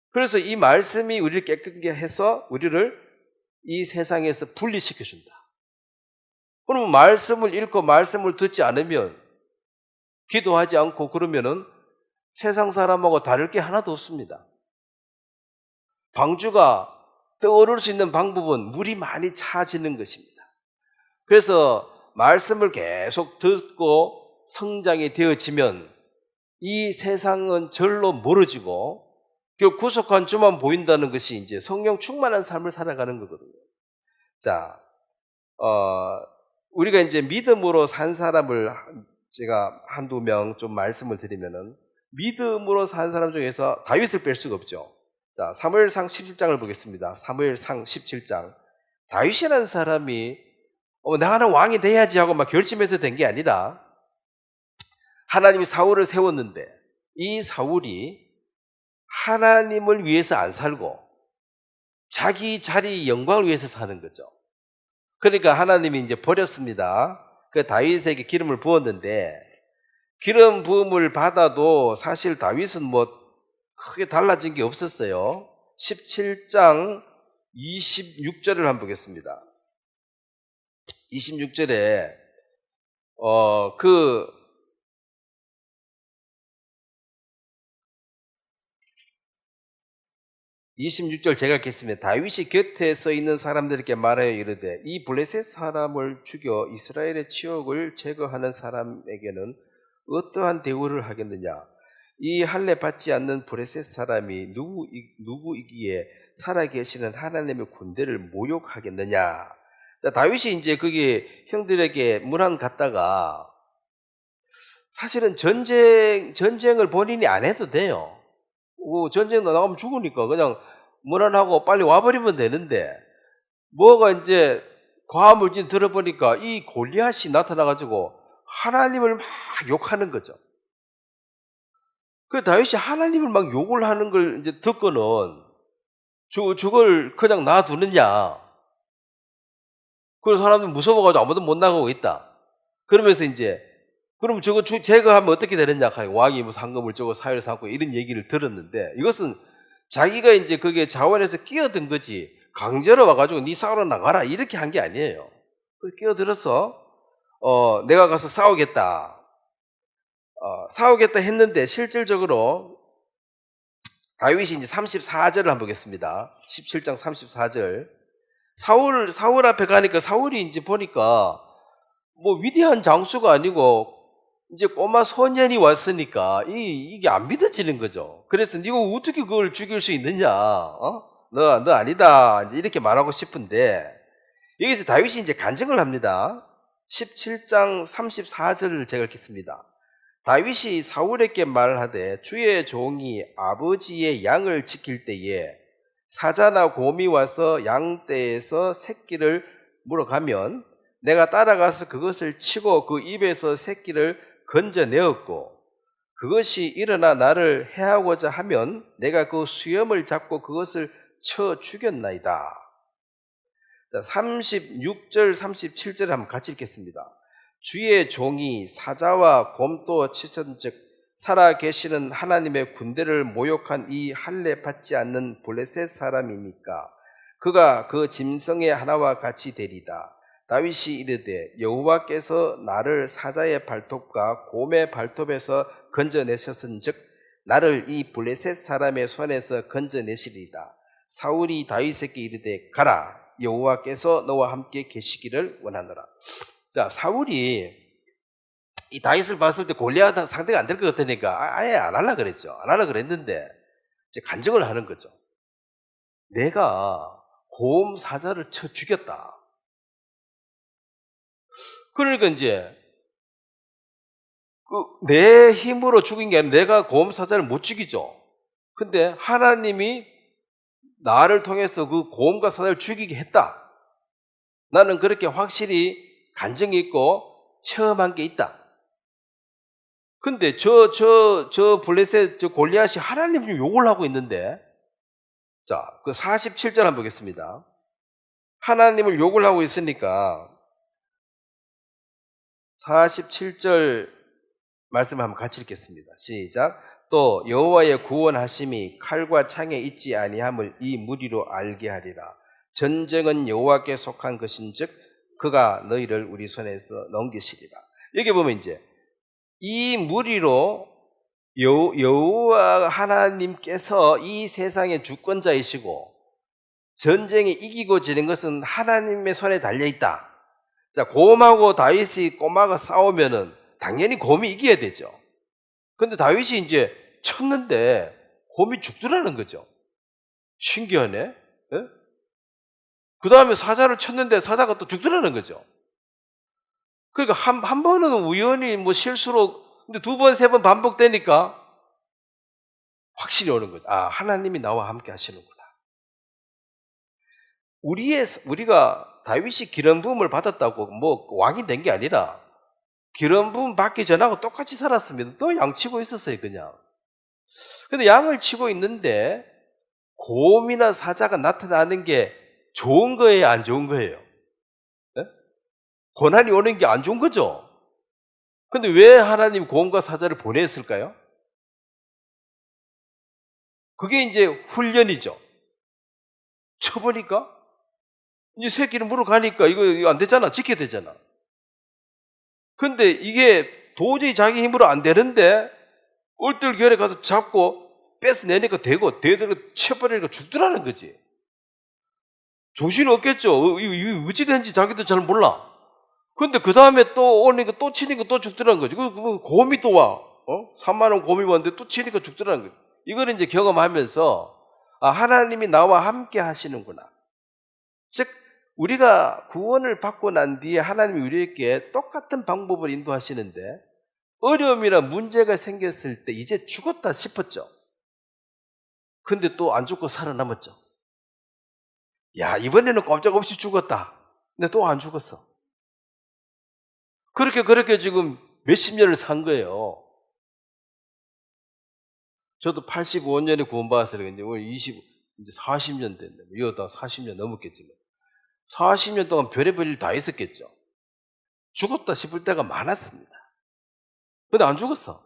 그래서 이 말씀이 우리를 깨끗게 해서 우리를 이 세상에서 분리시켜준다. 그러면 말씀을 읽고 말씀을 듣지 않으면, 기도하지 않고 그러면은 세상 사람하고 다를 게 하나도 없습니다. 방주가 떠오를 수 있는 방법은 물이 많이 차지는 것입니다. 그래서 말씀을 계속 듣고 성장이 되어지면 이 세상은 절로 멀어지고 결국 구속한 주만 보인다는 것이 이제 성령 충만한 삶을 살아가는 거거든요. 자, 우리가 이제 믿음으로 산 사람을 제가 한두 명 좀 말씀을 드리면은, 믿음으로 산 사람 중에서 다윗을 뺄 수가 없죠. 자, 사무엘상 17장을 보겠습니다. 사무엘상 17장. 다윗이라는 사람이 나는 왕이 돼야지 하고 막 결심해서 된 게 아니라 하나님이 사울을 세웠는데 이 사울이 하나님을 위해서 안 살고 자기 자리 영광을 위해서 사는 거죠. 그러니까 하나님이 이제 버렸습니다. 그 다윗에게 기름을 부었는데, 기름 부음을 받아도 사실 다윗은 뭐 크게 달라진 게 없었어요. 17장 26절을 한번 보겠습니다. 26절에 26절 제가 읽겠습니다. 다윗이 곁에 서 있는 사람들에게 말하여 이르되, 이 블레셋 사람을 죽여 이스라엘의 치욕을 제거하는 사람에게는 어떠한 대우를 하겠느냐? 이 할례 받지 않는 블레셋 사람이 누구이기에 살아계시는 하나님의 군대를 모욕하겠느냐? 다윗이 이제 거기 형들에게 문안 갔다가, 사실은 전쟁을 본인이 안 해도 돼요. 전쟁 나가면 죽으니까 그냥 문안하고 빨리 와버리면 되는데, 뭐가 이제 과물진 들어보니까 이 골리앗이 나타나가지고 하나님을 막 욕하는 거죠. 그 다윗이 하나님을 막 욕을 하는 걸 이제 듣고는 저걸 그냥 놔두느냐. 그래서 사람들 무서워가지고 아무도 못 나가고 있다. 그러면서 이제, 그럼 저거 제거하면 어떻게 되느냐. 왕이 뭐 상금을 저거 사회를 삼고 이런 얘기를 들었는데, 이것은 자기가 이제 그게 자원에서 끼어든 거지, 강제로 와가지고 네 싸우러 나가라 이렇게 한 게 아니에요. 끼어들어서 내가 가서 싸우겠다 했는데, 실질적으로 다윗이 이제 34절을 한번 보겠습니다. 17장 34절. 사울 앞에 가니까 사울이 이제 보니까 뭐 위대한 장수가 아니고 이제 꼬마 소년이 왔으니까 이게 안 믿어지는 거죠. 그래서 네가 어떻게 그걸 죽일 수 있느냐? 너 아니다. 이렇게 말하고 싶은데, 여기서 다윗이 이제 간증을 합니다. 17장 34절을 제가 읽겠습니다. 다윗이 사울에게 말하되, 주의 종이 아버지의 양을 지킬 때에 사자나 곰이 와서 양떼에서 새끼를 물어가면 내가 따라가서 그것을 치고 그 입에서 새끼를 건져내었고, 그것이 일어나 나를 해하고자 하면 내가 그 수염을 잡고 그것을 쳐 죽였나이다. 자, 36절, 37절 한번 같이 읽겠습니다. 주의 종이 사자와 곰도 치선즉 살아 계시는 하나님의 군대를 모욕한 이 할례 받지 않는 블레셋 사람이니까 그가 그 짐승의 하나와 같이 되리다. 다윗이 이르되 여호와께서 나를 사자의 발톱과 곰의 발톱에서 건져내셨은즉 나를 이 블레셋 사람의 손에서 건져내시리다. 사울이 다윗에게 이르되 가라, 여호와께서 너와 함께 계시기를 원하노라. 자, 사울이 이 다윗을 봤을 때 골리앗 상대가 안 될 것 같으니까 아예 안 하려고 그랬죠. 안 하려고 그랬는데 이제 간증을 하는 거죠. 내가 곰 사자를 쳐 죽였다. 그러니까 이제 내 힘으로 죽인 게 아니라 내가 곰 사자를 못 죽이죠. 근데 하나님이 나를 통해서 그 곰과 사자를 죽이게 했다. 나는 그렇게 확실히 간증이 있고 체험한 게 있다. 근데 저 블레셋 저 골리앗이 하나님 좀 욕을 하고 있는데, 자, 그 47절 한번 보겠습니다. 하나님을 욕을 하고 있으니까 47절 말씀을 한번 같이 읽겠습니다. 시작. 또 여호와의 구원하심이 칼과 창에 있지 아니함을 이 무리로 알게 하리라. 전쟁은 여호와께 속한 것인즉 그가 너희를 우리 손에서 넘기시리라. 여기 보면 이제 이 무리로 여호와 하나님께서 이 세상의 주권자이시고 전쟁에 이기고 지는 것은 하나님의 손에 달려있다. 자, 곰하고 다윗이 꼬마가 싸우면은 당연히 곰이 이겨야 되죠. 근데 다윗이 이제 쳤는데 곰이 죽더라는 거죠. 신기하네. 예? 그 다음에 사자를 쳤는데 사자가 또 죽더라는 거죠. 그러니까 한 번은 우연히 뭐 실수로, 근데 두 번, 세 번 반복되니까 확실히 오는 거죠. 아, 하나님이 나와 함께 하시는구나. 우리가 다윗이 기름 부음을 받았다고 뭐 왕이 된 게 아니라 기름 부음 받기 전하고 똑같이 살았습니다. 또 양 치고 있었어요, 그냥. 근데 양을 치고 있는데 곰이나 사자가 나타나는 게 좋은 거예요, 안 좋은 거예요? 네? 고난이 오는 게 안 좋은 거죠? 근데 왜 하나님 곰과 사자를 보냈을까요? 그게 이제 훈련이죠. 쳐보니까 이 새끼는 물어가니까 이거 안 되잖아. 지켜야 되잖아. 근데 이게 도저히 자기 힘으로 안 되는데 얼떨결에 가서 잡고 뺏어내니까 되고 대대로 쳐버리니까 죽더라는 거지. 정신이 없겠죠. 어찌 된지 자기도 잘 몰라. 근데 그 다음에 또 오니까 또 치니까 또 죽더라는 거지. 곰이 또 와. 3만 원 곰이 왔는데 또 치니까 죽더라는 거지. 이걸 이제 경험하면서 아, 하나님이 나와 함께 하시는구나. 즉 우리가 구원을 받고 난 뒤에 하나님이 우리에게 똑같은 방법을 인도하시는데 어려움이나 문제가 생겼을 때 이제 죽었다 싶었죠. 근데 또 안 죽고 살아남았죠. 야, 이번에는 꼼짝없이 죽었다. 근데 또 안 죽었어. 그렇게 지금 몇십 년을 산 거예요. 저도 85년에 구원받았어요. 이제 오늘 이제 40년 됐네. 이러다 40년 넘었겠지만. 40년 동안 별의별 일 다 있었겠죠. 죽었다 싶을 때가 많았습니다. 근데 안 죽었어.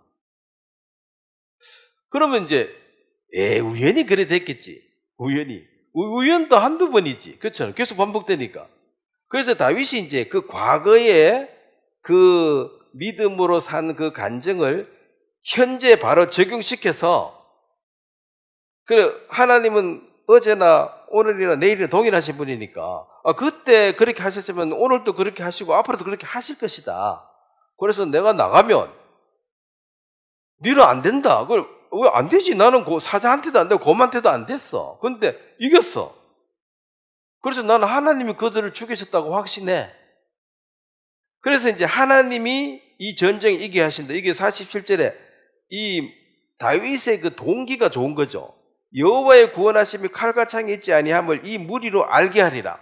그러면 이제, 우연히 그래 됐겠지. 우연도 한두 번이지. 그렇죠. 계속 반복되니까. 그래서 다윗이 이제 그 과거에 그 믿음으로 산 그 간증을 현재 바로 적용시켜서, 하나님은 어제나 오늘이나 내일이나 동일하신 분이니까, 그때 그렇게 하셨으면 오늘도 그렇게 하시고 앞으로도 그렇게 하실 것이다. 그래서 내가 나가면 니는 안 된다. 그걸 왜 안 되지? 나는 사자한테도 안 되고 곰한테도 안 됐어. 근데 이겼어. 그래서 나는 하나님이 그들을 죽이셨다고 확신해. 그래서 이제 하나님이 이 전쟁을 이기게 하신다. 이게 47절에 이 다윗의 그 동기가 좋은 거죠. 여호와의 구원하심이 칼과 창이 있지 아니함을 이 무리로 알게 하리라.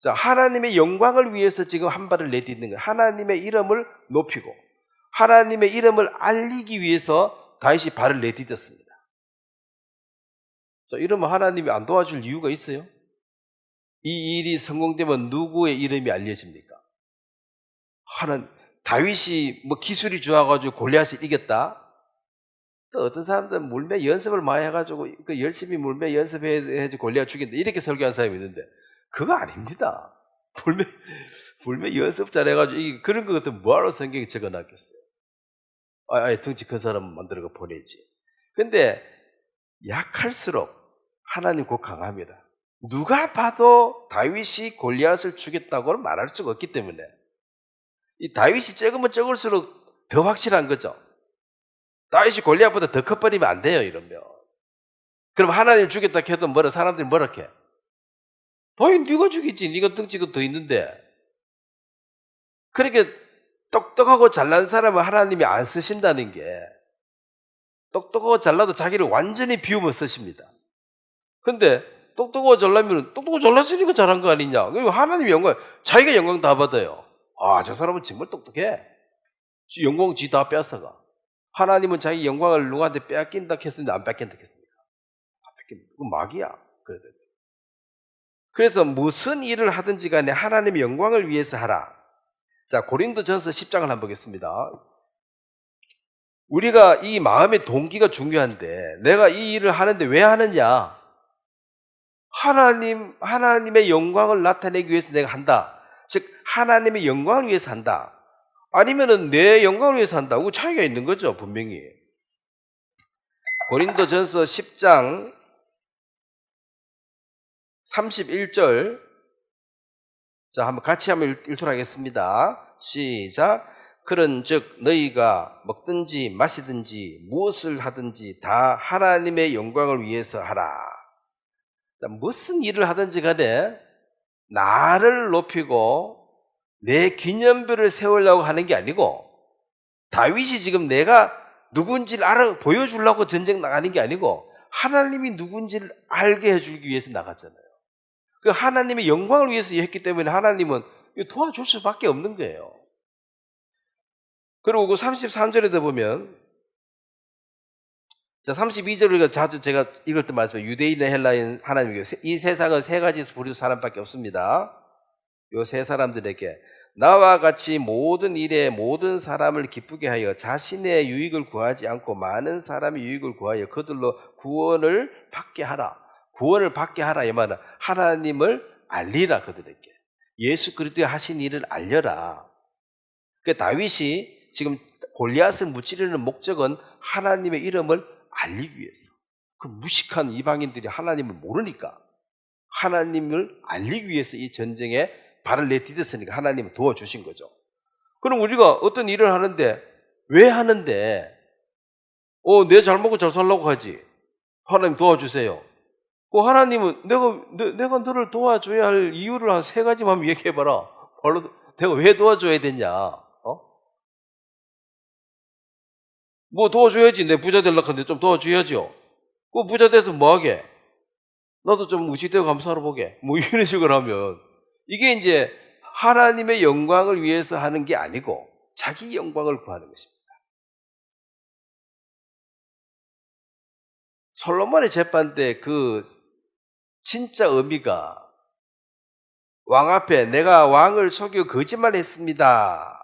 자, 하나님의 영광을 위해서 지금 한 발을 내딛는 거예요. 하나님의 이름을 높이고 하나님의 이름을 알리기 위해서 다윗이 발을 내딛었습니다. 자, 이러면 하나님이 안 도와줄 이유가 있어요? 이 일이 성공되면 누구의 이름이 알려집니까? 다윗이 뭐 기술이 좋아가지고 골리앗을 이겼다? 또 어떤 사람들은 물매 연습을 많이 해가지고 그 열심히 물매 연습해야지 골리앗 죽인다 이렇게 설교하는 사람이 있는데 그거 아닙니다. 물매 연습 잘해가지고 그런 것은 뭐하러 성경에 적어놨겠어요? 아예 덩치 큰 사람 만들어가 보내지. 근데 약할수록 하나님 곧 강합니다. 누가 봐도 다윗이 골리앗을 죽였다고는 말할 수가 없기 때문에 이 다윗이 적으면 적을수록 더 확실한 거죠. 다윗이 골리앗보다 더 커버리면 안 돼요, 이러면. 그럼 하나님 죽였다 해도 사람들이 뭐라 해? 다윗 네가 죽이지, 네가 덩치가 더 있는데. 그렇게 똑똑하고 잘난 사람은 하나님이 안 쓰신다는 게 똑똑하고 잘나도 자기를 완전히 비우면 쓰십니다. 근데 똑똑하고 잘나면 똑똑하고 잘났으니까 잘한 거 아니냐. 그리고 하나님이 영광, 자기가 영광 다 받아요. 아, 저 사람은 정말 똑똑해. 영광 지 다 뺏어가. 하나님은 자기 영광을 누구한테 빼앗긴다 했는데 안 뺏긴다 했습니까? 안 뺏깁니다. 그건 마귀야. 그래서 무슨 일을 하든지 간에 하나님의 영광을 위해서 하라. 자, 고린도전서 10장을 한번 보겠습니다. 우리가 이 마음의 동기가 중요한데 내가 이 일을 하는데 왜 하느냐? 하나님의 영광을 나타내기 위해서 내가 한다. 즉 하나님의 영광을 위해서 한다. 아니면은 내 영광을 위해서 한다. 그 차이가 있는 거죠, 분명히. 고린도전서 10장 31절. 자, 같이 한번 읽도록 하겠습니다. 시작. 그런즉 너희가 먹든지 마시든지 무엇을 하든지 다 하나님의 영광을 위해서 하라. 자, 무슨 일을 하든지 간에 나를 높이고 내 기념비를 세우려고 하는 게 아니고 다윗이 지금 내가 누군지를 보여주려고 전쟁 나가는 게 아니고 하나님이 누군지를 알게 해주기 위해서 나갔잖아요. 그 하나님의 영광을 위해서 했기 때문에 하나님은 도와줄 수밖에 없는 거예요. 그리고 그 33절에도 보면, 자, 32절을 자주 제가 읽을 때 말씀해요. 유대인의 헬라인 하나님, 이 세상은 세 가지 부류 사람밖에 없습니다. 요 세 사람들에게 나와 같이 모든 일에 모든 사람을 기쁘게 하여 자신의 유익을 구하지 않고 많은 사람의 유익을 구하여 그들로 구원을 받게 하라. 구원을 받게 하라. 이 말은 하나님을 알리라, 그들에게. 예수 그리스도의 하신 일을 알려라. 그 다윗이 지금 골리앗을 무찌르는 목적은 하나님의 이름을 알리기 위해서. 그 무식한 이방인들이 하나님을 모르니까 하나님을 알리기 위해서 이 전쟁에 발을 내디뎠으니까 하나님을 도와주신 거죠. 그럼 우리가 어떤 일을 하는데 왜 하는데 내 잘 먹고 잘 살라고 하지. 하나님 도와주세요. 하나님은 내가 너를 도와줘야 할 이유를 한 세 가지만 얘기해봐라. 바로 내가 왜 도와줘야 되냐? 뭐 도와줘야지. 내 부자 되려고 하는데 좀 도와줘야죠. 부자 돼서 뭐 하게? 나도 좀 의식되고 감사하러 보게. 뭐 이런 식으로 하면 이게 이제 하나님의 영광을 위해서 하는 게 아니고 자기 영광을 구하는 것입니다. 솔로몬의 재판 때 그 진짜 의미가 왕 앞에 내가 왕을 속여 거짓말했습니다.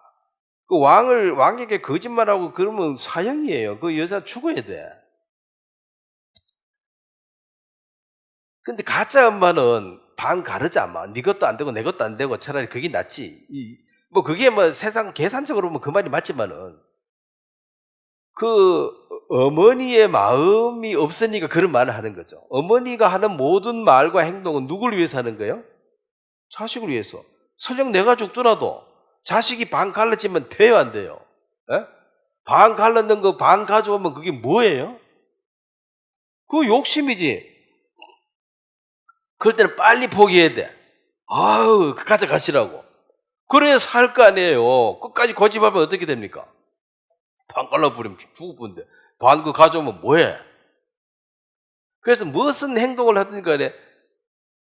그 왕에게 거짓말하고 그러면 사형이에요. 그 여자 죽어야 돼. 근데 가짜 엄마는 반 가르자, 아마. 네 것도 안 되고 내 것도 안 되고 차라리 그게 낫지. 그게 세상 계산적으로 보면 그 말이 맞지만은 그 어머니의 마음이 없으니까 그런 말을 하는 거죠. 어머니가 하는 모든 말과 행동은 누구를 위해서 하는 거예요? 자식을 위해서. 설령 내가 죽더라도 자식이 반 갈라지면 돼요, 안 돼요? 에? 반 갈랐는 거 반 가져오면 그게 뭐예요? 그거 욕심이지. 그럴 때는 빨리 포기해야 돼. 아유, 가져가시라고. 그래야 살 거 아니에요. 끝까지 거짓말하면 어떻게 됩니까? 반 갈라버리면 죽어본데. 반 그 가져오면 뭐해? 그래서 무슨 행동을 하든 간에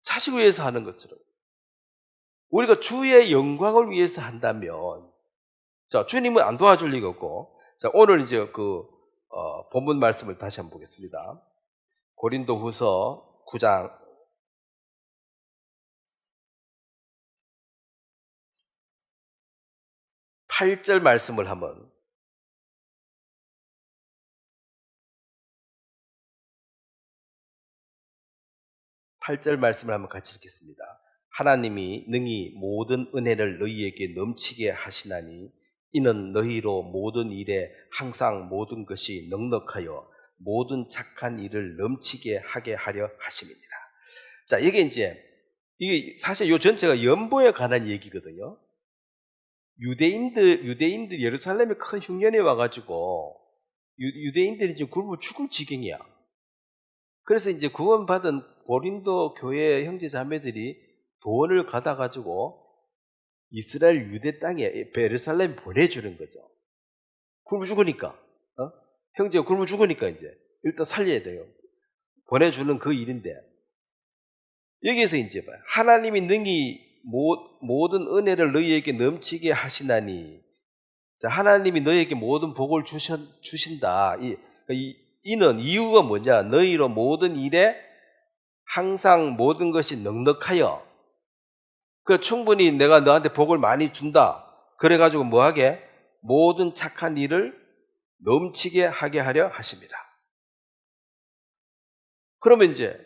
자식을 위해서 하는 것처럼. 우리가 주의 영광을 위해서 한다면, 자, 주님은 안 도와줄 리가 없고, 자, 오늘 이제 본문 말씀을 다시 한번 보겠습니다. 고린도 후서 9장 8절 말씀을 한번 8절 말씀을 한번 같이 읽겠습니다. 하나님이 능히 모든 은혜를 너희에게 넘치게 하시나니 이는 너희로 모든 일에 항상 모든 것이 넉넉하여 모든 착한 일을 넘치게 하게 하려 하심이니라. 자, 이게 사실 요 전체가 연보에 관한 얘기거든요. 유대인들 예루살렘에 큰 흉년이 와가지고 유대인들이 지금 굶어 죽을 지경이야. 그래서 이제 구원받은 고린도 교회 형제 자매들이 돈을 받아가지고 이스라엘 유대 땅에 예루살렘 보내주는 거죠. 굶어 죽으니까, 형제가 굶어 죽으니까 이제 일단 살려야 돼요. 보내주는 그 일인데 여기에서 이제 봐요. 하나님이 능히 모든 은혜를 너희에게 넘치게 하시나니, 자, 하나님이 너희에게 모든 복을 주신다. 이는 이유가 뭐냐? 너희로 모든 일에 항상 모든 것이 넉넉하여, 그 충분히 내가 너한테 복을 많이 준다. 그래가지고 뭐하게? 모든 착한 일을 넘치게 하게 하려 하십니다. 그러면 이제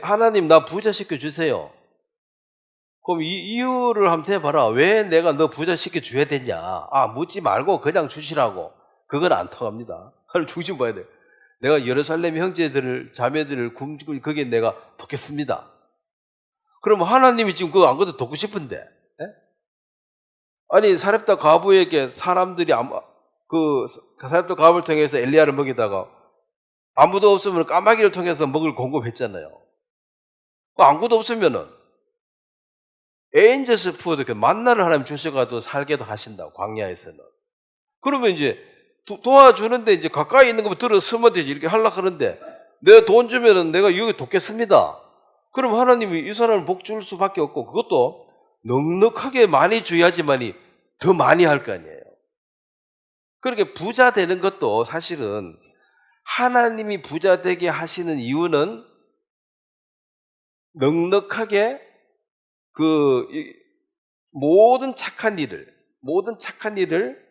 하나님 나 부자 시켜주세요. 그럼 이 이유를 한번 해봐라. 왜 내가 너 부자 시켜줘야 되냐? 묻지 말고 그냥 주시라고. 그건 안 통합니다. 하나님 중심 봐야 돼. 내가 예루살렘 형제들을 자매들을 굶고 거기에 내가 돕겠습니다. 그러면 하나님이 지금 그거 안 그래도 돕고 싶은데, 예? 아니 사렙다 과부에게 사람들이 사렙다 과부를 통해서 엘리야를 먹이다가 아무도 없으면 까마귀를 통해서 먹을 공급했잖아요. 아무도 없으면은 에인저스 푸드, 만나를 하나님 주셔가지고 살게도 하신다고, 광야에서는. 그러면 이제 도와주는데 이제 가까이 있는 거면 들어 서면 되지. 이렇게 하려고 하는데 내가 돈 주면은 내가 여기 돕겠습니다. 그럼 하나님이 이 사람을 복 줄 수밖에 없고, 그것도 넉넉하게 많이 줘야지만이 더 많이 할 거 아니에요. 그렇게 부자 되는 것도 사실은 하나님이 부자 되게 하시는 이유는 넉넉하게 모든 착한 일을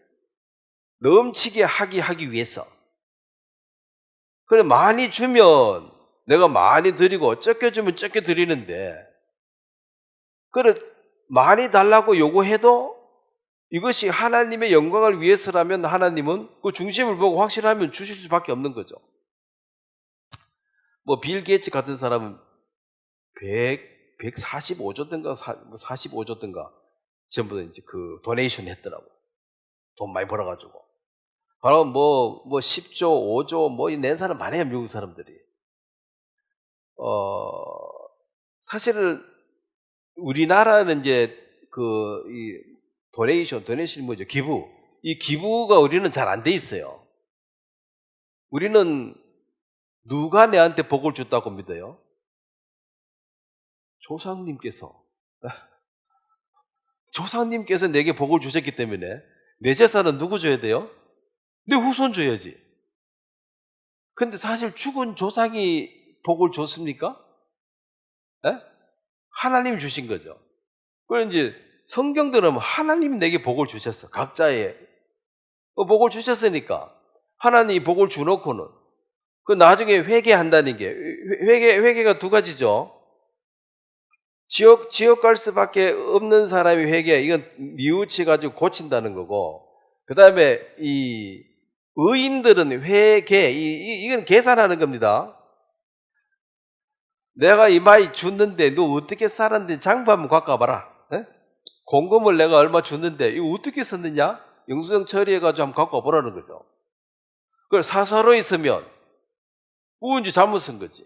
넘치게 하기 위해서. 그래, 많이 주면 내가 많이 드리고 적게 주면 적게 드리는데, 그래, 많이 달라고 요구해도 이것이 하나님의 영광을 위해서라면 하나님은 그 중심을 보고 확실하면 주실 수밖에 없는 거죠. 빌 게이츠 같은 사람은 145조든가 45조든가 전부 다 이제 도네이션 했더라고. 돈 많이 벌어가지고. 바로 10조, 5조 낸 사람 많아요, 미국 사람들이. 사실은 우리나라는 이제 이 도네이션이 뭐죠? 기부. 이 기부가 우리는 잘 안 돼 있어요. 우리는 누가 내한테 복을 줬다고 믿어요? 조상님께서 내게 복을 주셨기 때문에 내 재산은 누구 줘야 돼요? 내 후손 줘야지. 근데 사실 죽은 조상이 복을 줬습니까? 에? 하나님이 주신 거죠. 그래서 이제 성경들은 하나님이 내게 복을 주셨어. 각자의 복을 주셨으니까 하나님이 복을 주놓고는 나중에 회개한다는 게, 회개가 두 가지죠. 지옥 갈 수밖에 없는 사람이 회개, 이건 뉘우쳐가지고 고친다는 거고, 그 다음에 이 의인들은 회개, 이건 계산하는 겁니다. 내가 이 많이 줬는데 너 어떻게 살았는데 장부 한번 갖고 와봐라. 공금을 내가 얼마 줬는데 이거 어떻게 썼느냐? 영수증 처리해가지고 한번 갖고 와보라는 거죠. 그걸 사사로 있으면 이제 잘못 쓴 거지.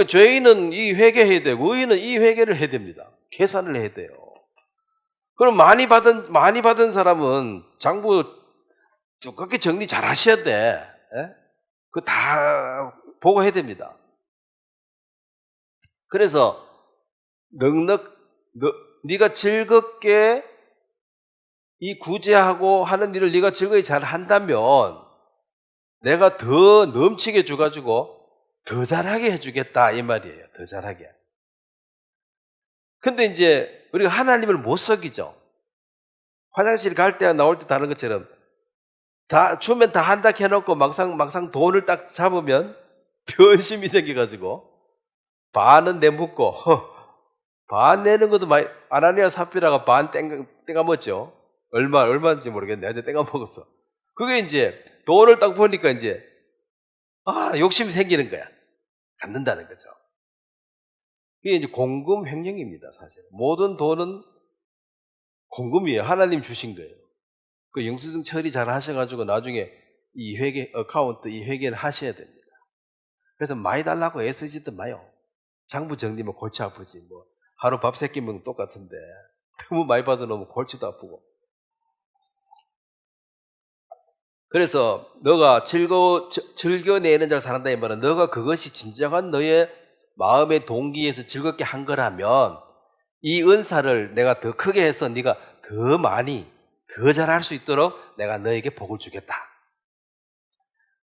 죄인은 이 회개해야 되고 의인은 이 회개를 해야 됩니다. 계산을 해야 돼요. 그럼 많이 받은 사람은 장부 두껍게 정리 잘 하셔야 돼. 그거 다 보고 해야 됩니다. 그래서 네가 즐겁게 이 구제하고 하는 일을 네가 즐거이 잘 한다면 내가 더 넘치게 줘가지고 더 잘하게 해주겠다, 이 말이에요. 더 잘하게. 근데 이제 우리가 하나님을 못 속이죠. 화장실 갈 때와 나올 때 다른 것처럼 다 주면 다 한다 해놓고 막상 돈을 딱 잡으면 변심이 생겨가지고 반은 내묻고 반 내는 것도 많이 아나니아 삽비라가 반 땡가 먹었죠. 얼마인지 모르겠네. 하여튼 땡가 먹었어. 그게 이제 돈을 딱 보니까 이제 욕심이 생기는 거야. 갖는다는 거죠. 그게 이제 공금 횡령입니다, 사실. 모든 돈은 공금이에요. 하나님 주신 거예요. 그 영수증 처리 잘 하셔가지고 나중에 이 회계, 어카운트 이 회계를 하셔야 됩니다. 그래서 많이 달라고 애쓰지도 마요. 장부 정리면 골치 아프지. 뭐, 하루 밥 3끼 먹으면 똑같은데. 너무 많이 받아놓으면 골치도 아프고. 그래서 너가 즐겨내는 자를 사랑한다 이 말은 너가 그것이 진정한 너의 마음의 동기에서 즐겁게 한 거라면 이 은사를 내가 더 크게 해서 네가 더 많이 더 잘할 수 있도록 내가 너에게 복을 주겠다.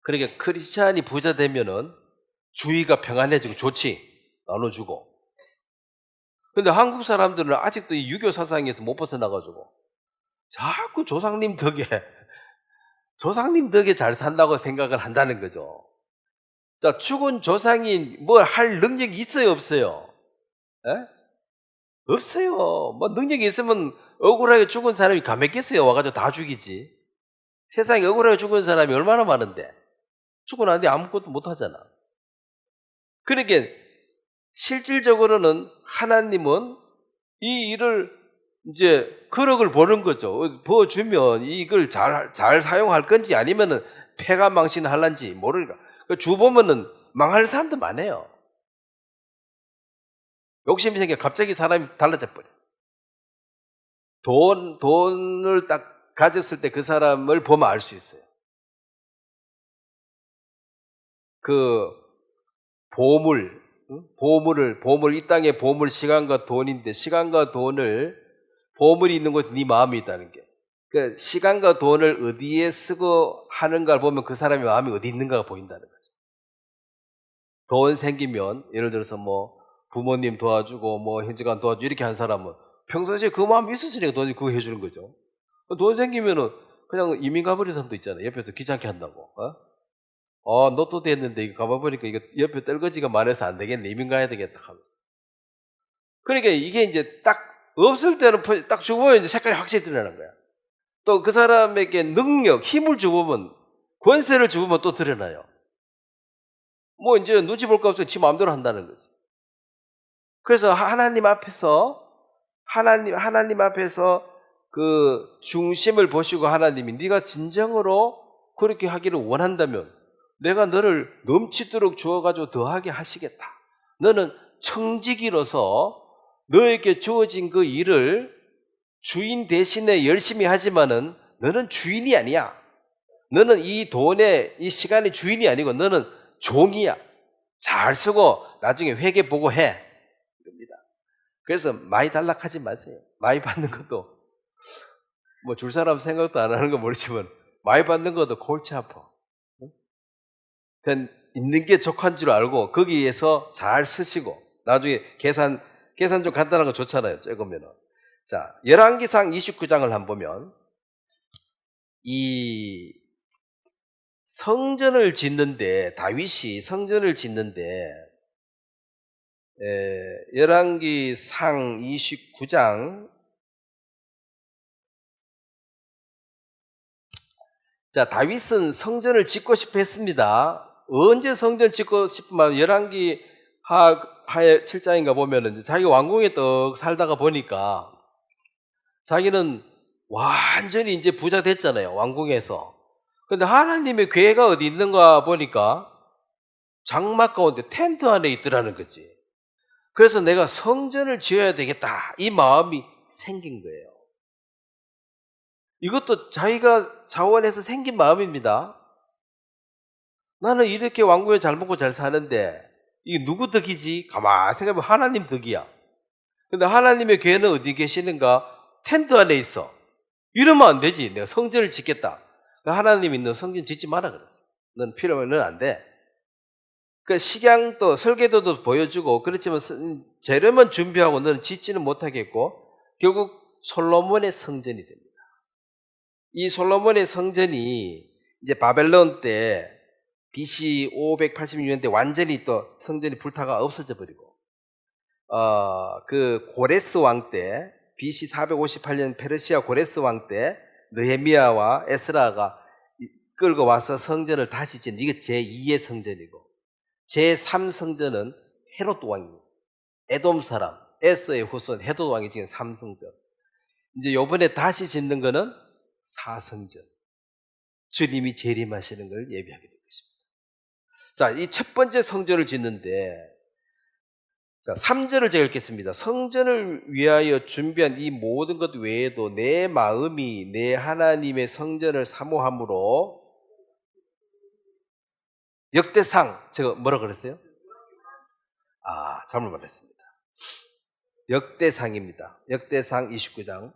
그러니까 크리스찬이 부자 되면은 주위가 평안해지고 좋지. 나눠주고. 근데 한국 사람들은 아직도 이 유교 사상에서 못 벗어나가지고 자꾸 조상님 덕에 잘 산다고 생각을 한다는 거죠. 자, 죽은 조상이 뭘 할 능력이 있어요, 없어요? 에? 없어요. 뭐 능력이 있으면 억울하게 죽은 사람이 가만있겠어요? 와가지고 다 죽이지. 세상에 억울하게 죽은 사람이 얼마나 많은데 죽고 나는데 아무것도 못하잖아. 그러니까 실질적으로는 하나님은 이 일을 이제 그럭을 보는 거죠. 보여주면 이걸 잘 사용할 건지 아니면은 폐가 망신할란지 모르니까. 주 보면은 망할 사람도 많아요. 욕심이 생겨 갑자기 사람이 달라져 버려. 돈을 딱 가졌을 때 그 사람을 보면 알 수 있어요. 그 보물 이 땅의 보물 시간과 돈인데 시간과 돈을 보물이 있는 곳에 네 마음이 있다는 게. 그러니까 시간과 돈을 어디에 쓰고 하는가를 보면 그 사람의 마음이 어디 있는가가 보인다는 거죠. 돈 생기면 예를 들어서 뭐 부모님 도와주고 뭐 형제간 도와주고 이렇게 한 사람은 평상시에 그 마음이 있었으니까 돈이 그거 해주는 거죠. 돈 생기면은 그냥 이민 가버린 사람도 있잖아요. 옆에서 귀찮게 한다고. 너 또 됐는데 이거 가봐보니까 이거 옆에 떨거지가 많아서 안 되겠네. 이민 가야 되겠다 하면서. 그러니까 이게 이제 딱 없을 때는 딱 주보면 이제 색깔이 확실히 드러나는 거야. 또 그 사람에게 능력, 힘을 주보면 권세를 주보면 또 드러나요. 뭐 이제 눈치 볼 거 없어요. 지 마음대로 한다는 거지. 그래서 하나님 앞에서 그 중심을 보시고 하나님이 네가 진정으로 그렇게 하기를 원한다면 내가 너를 넘치도록 주어가지고 더하게 하시겠다. 너는 청지기로서 너에게 주어진 그 일을 주인 대신에 열심히 하지만은 너는 주인이 아니야. 너는 이 돈의 이 시간의 주인이 아니고 너는 종이야. 잘 쓰고 나중에 회계 보고 해. 겁니다. 그래서 많이 단락하지 마세요. 많이 받는 것도 뭐 줄 사람 생각도 안 하는 거 모르지만 많이 받는 것도 골치 아파. 있는 게 족한 줄 알고 거기에서 잘 쓰시고 나중에 계산 좀 간단한 거 좋잖아요. 적으면은. 자, 열왕기상 29장을 한번 보면 이 성전을 짓는데 다윗이 성전을 짓는데 열왕기상 29장 자, 다윗은 성전을 짓고 싶어 했습니다. 언제 성전 짓고 싶으면 열왕기 하의 7장인가 보면은 자기가 왕궁에 떡 살다가 보니까 자기는 완전히 이제 부자 됐잖아요. 왕궁에서. 근데 하나님의 궤가 어디 있는가 보니까 장막 가운데 텐트 안에 있더라는 거지. 그래서 내가 성전을 지어야 되겠다. 이 마음이 생긴 거예요. 이것도 자기가 자원해서 생긴 마음입니다. 나는 이렇게 왕궁에 잘 먹고 잘 사는데 이게 누구 덕이지? 가만히 생각해보면 하나님 덕이야. 근데 하나님의 궤는 어디 계시는가? 텐트 안에 있어. 이러면 안 되지. 내가 성전을 짓겠다. 하나님이 너 성전 짓지 마라 그랬어. 넌 필요하면 넌 안 돼. 그 식양도 설계도도 보여주고 그렇지만 재료만 준비하고 너는 짓지는 못하겠고 결국 솔로몬의 성전이 됩니다. 이 솔로몬의 성전이 이제 바벨론 때 BC 586년 때 완전히 또 성전이 불타가 없어져 버리고, 그 고레스 왕 때, BC 458년 페르시아 고레스 왕 때 느헤미야와 에스라가 끌고 와서 성전을 다시 짓는, 이게 제2의 성전이고, 제3성전은 헤롯 왕입니다. 에돔 사람, 에서의 후손 헤롯 왕이 지은 3성전. 이제 요번에 다시 짓는 거는 4성전. 주님이 재림하시는 걸 예비하게 될 것입니다. 자, 이 첫 번째 성전을 짓는데, 자, 3절을 제가 읽겠습니다. 성전을 위하여 준비한 이 모든 것 외에도 내 마음이 내 하나님의 성전을 사모함으로, 역대상, 제가 뭐라 그랬어요? 잘못 말했습니다. 역대상입니다. 역대상 29장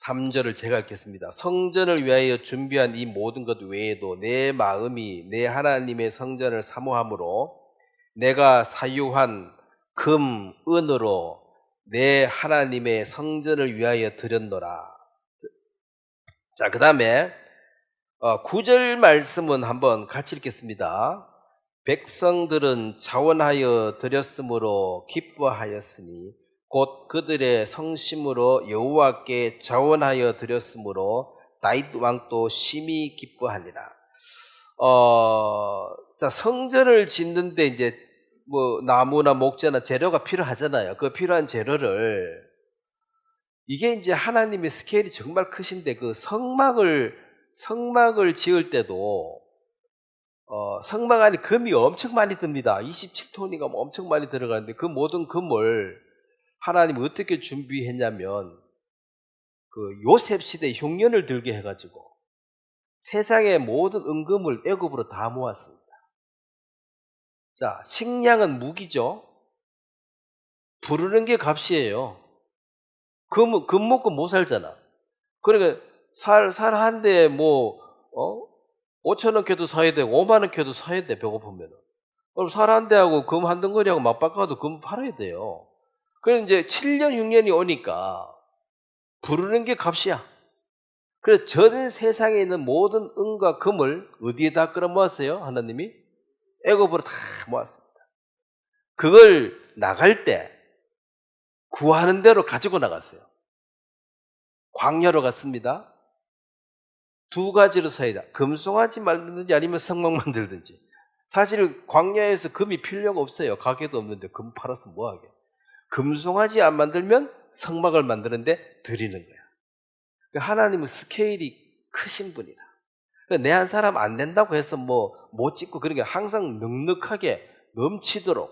3절을 제가 읽겠습니다. 성전을 위하여 준비한 이 모든 것 외에도 내 마음이 내 하나님의 성전을 사모함으로 내가 사유한 금, 은으로 내 하나님의 성전을 위하여 드렸노라. 자, 그 다음에 9절 말씀은 한번 같이 읽겠습니다. 백성들은 자원하여 드렸으므로 기뻐하였으니 곧 그들의 성심으로 여호와께 자원하여 드렸으므로 다윗 왕도 심히 기뻐하니라. 자, 성전을 짓는데 이제 뭐 나무나 목재나 재료가 필요하잖아요. 그 필요한 재료를, 이게 이제 하나님의 스케일이 정말 크신데, 그 성막을 지을 때도 성막 안에 금이 엄청 많이 듭니다. 27톤이가 엄청 많이 들어가는데, 그 모든 금을 하나님이 어떻게 준비했냐면, 그 요셉 시대 흉년을 들게 해가지고 세상의 모든 은금을 애굽으로 다 모았습니다. 자, 식량은 무기죠. 부르는 게 값이에요. 금 먹고 못 살잖아. 그러니까 살 한 대에 5,000원 켜도 사야 되고 5만 원 켜도 사야 돼, 배고프면. 그럼 살 한 대하고 금 한 덩어리하고 맞바꿔도 금 팔아야 돼요. 그래서 이제 7년 6년이 오니까 부르는 게 값이야. 그래서 전 세상에 있는 모든 은과 금을 어디에다 끌어모았어요? 하나님이 애굽으로 다 모았습니다. 그걸 나갈 때 구하는 대로 가지고 나갔어요. 광야로 갔습니다. 두 가지로 사야 돼. 금송아지 만들든지 아니면 성막 만들든지. 사실 광야에서 금이 필요가 없어요. 가게도 없는데 금 팔아서 뭐하게. 금송아지 안 만들면 성막을 만드는데 드리는 거야. 하나님은 스케일이 크신 분이라. 내 한 사람 안 된다고 해서 못 짓고 그런 게 항상 넉넉하게 넘치도록.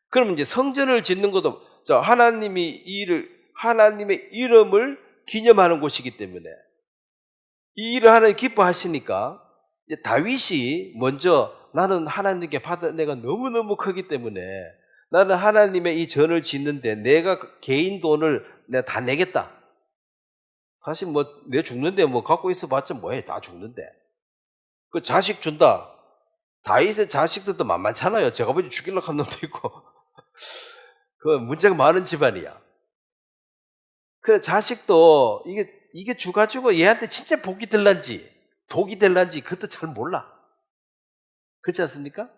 그러면 이제 성전을 짓는 것도 하나님의 이름을 기념하는 곳이기 때문에 이 일을 하나님 기뻐하시니까 이제 다윗이 먼저 나는 하나님께 받은 내가 너무너무 크기 때문에 나는 하나님의 이 전을 짓는데 내가 개인 돈을 내가 다 내겠다. 사실 내 죽는데 갖고 있어 봤자 뭐해, 다 죽는데. 그 자식 준다. 다윗의 자식들도 만만찮아요. 제가 보지 죽이려고 한 놈도 있고. 그 문제가 많은 집안이야. 그 자식도 이게 주가지고 얘한테 진짜 복이 될란지 독이 될란지 그것도 잘 몰라. 그렇지 않습니까?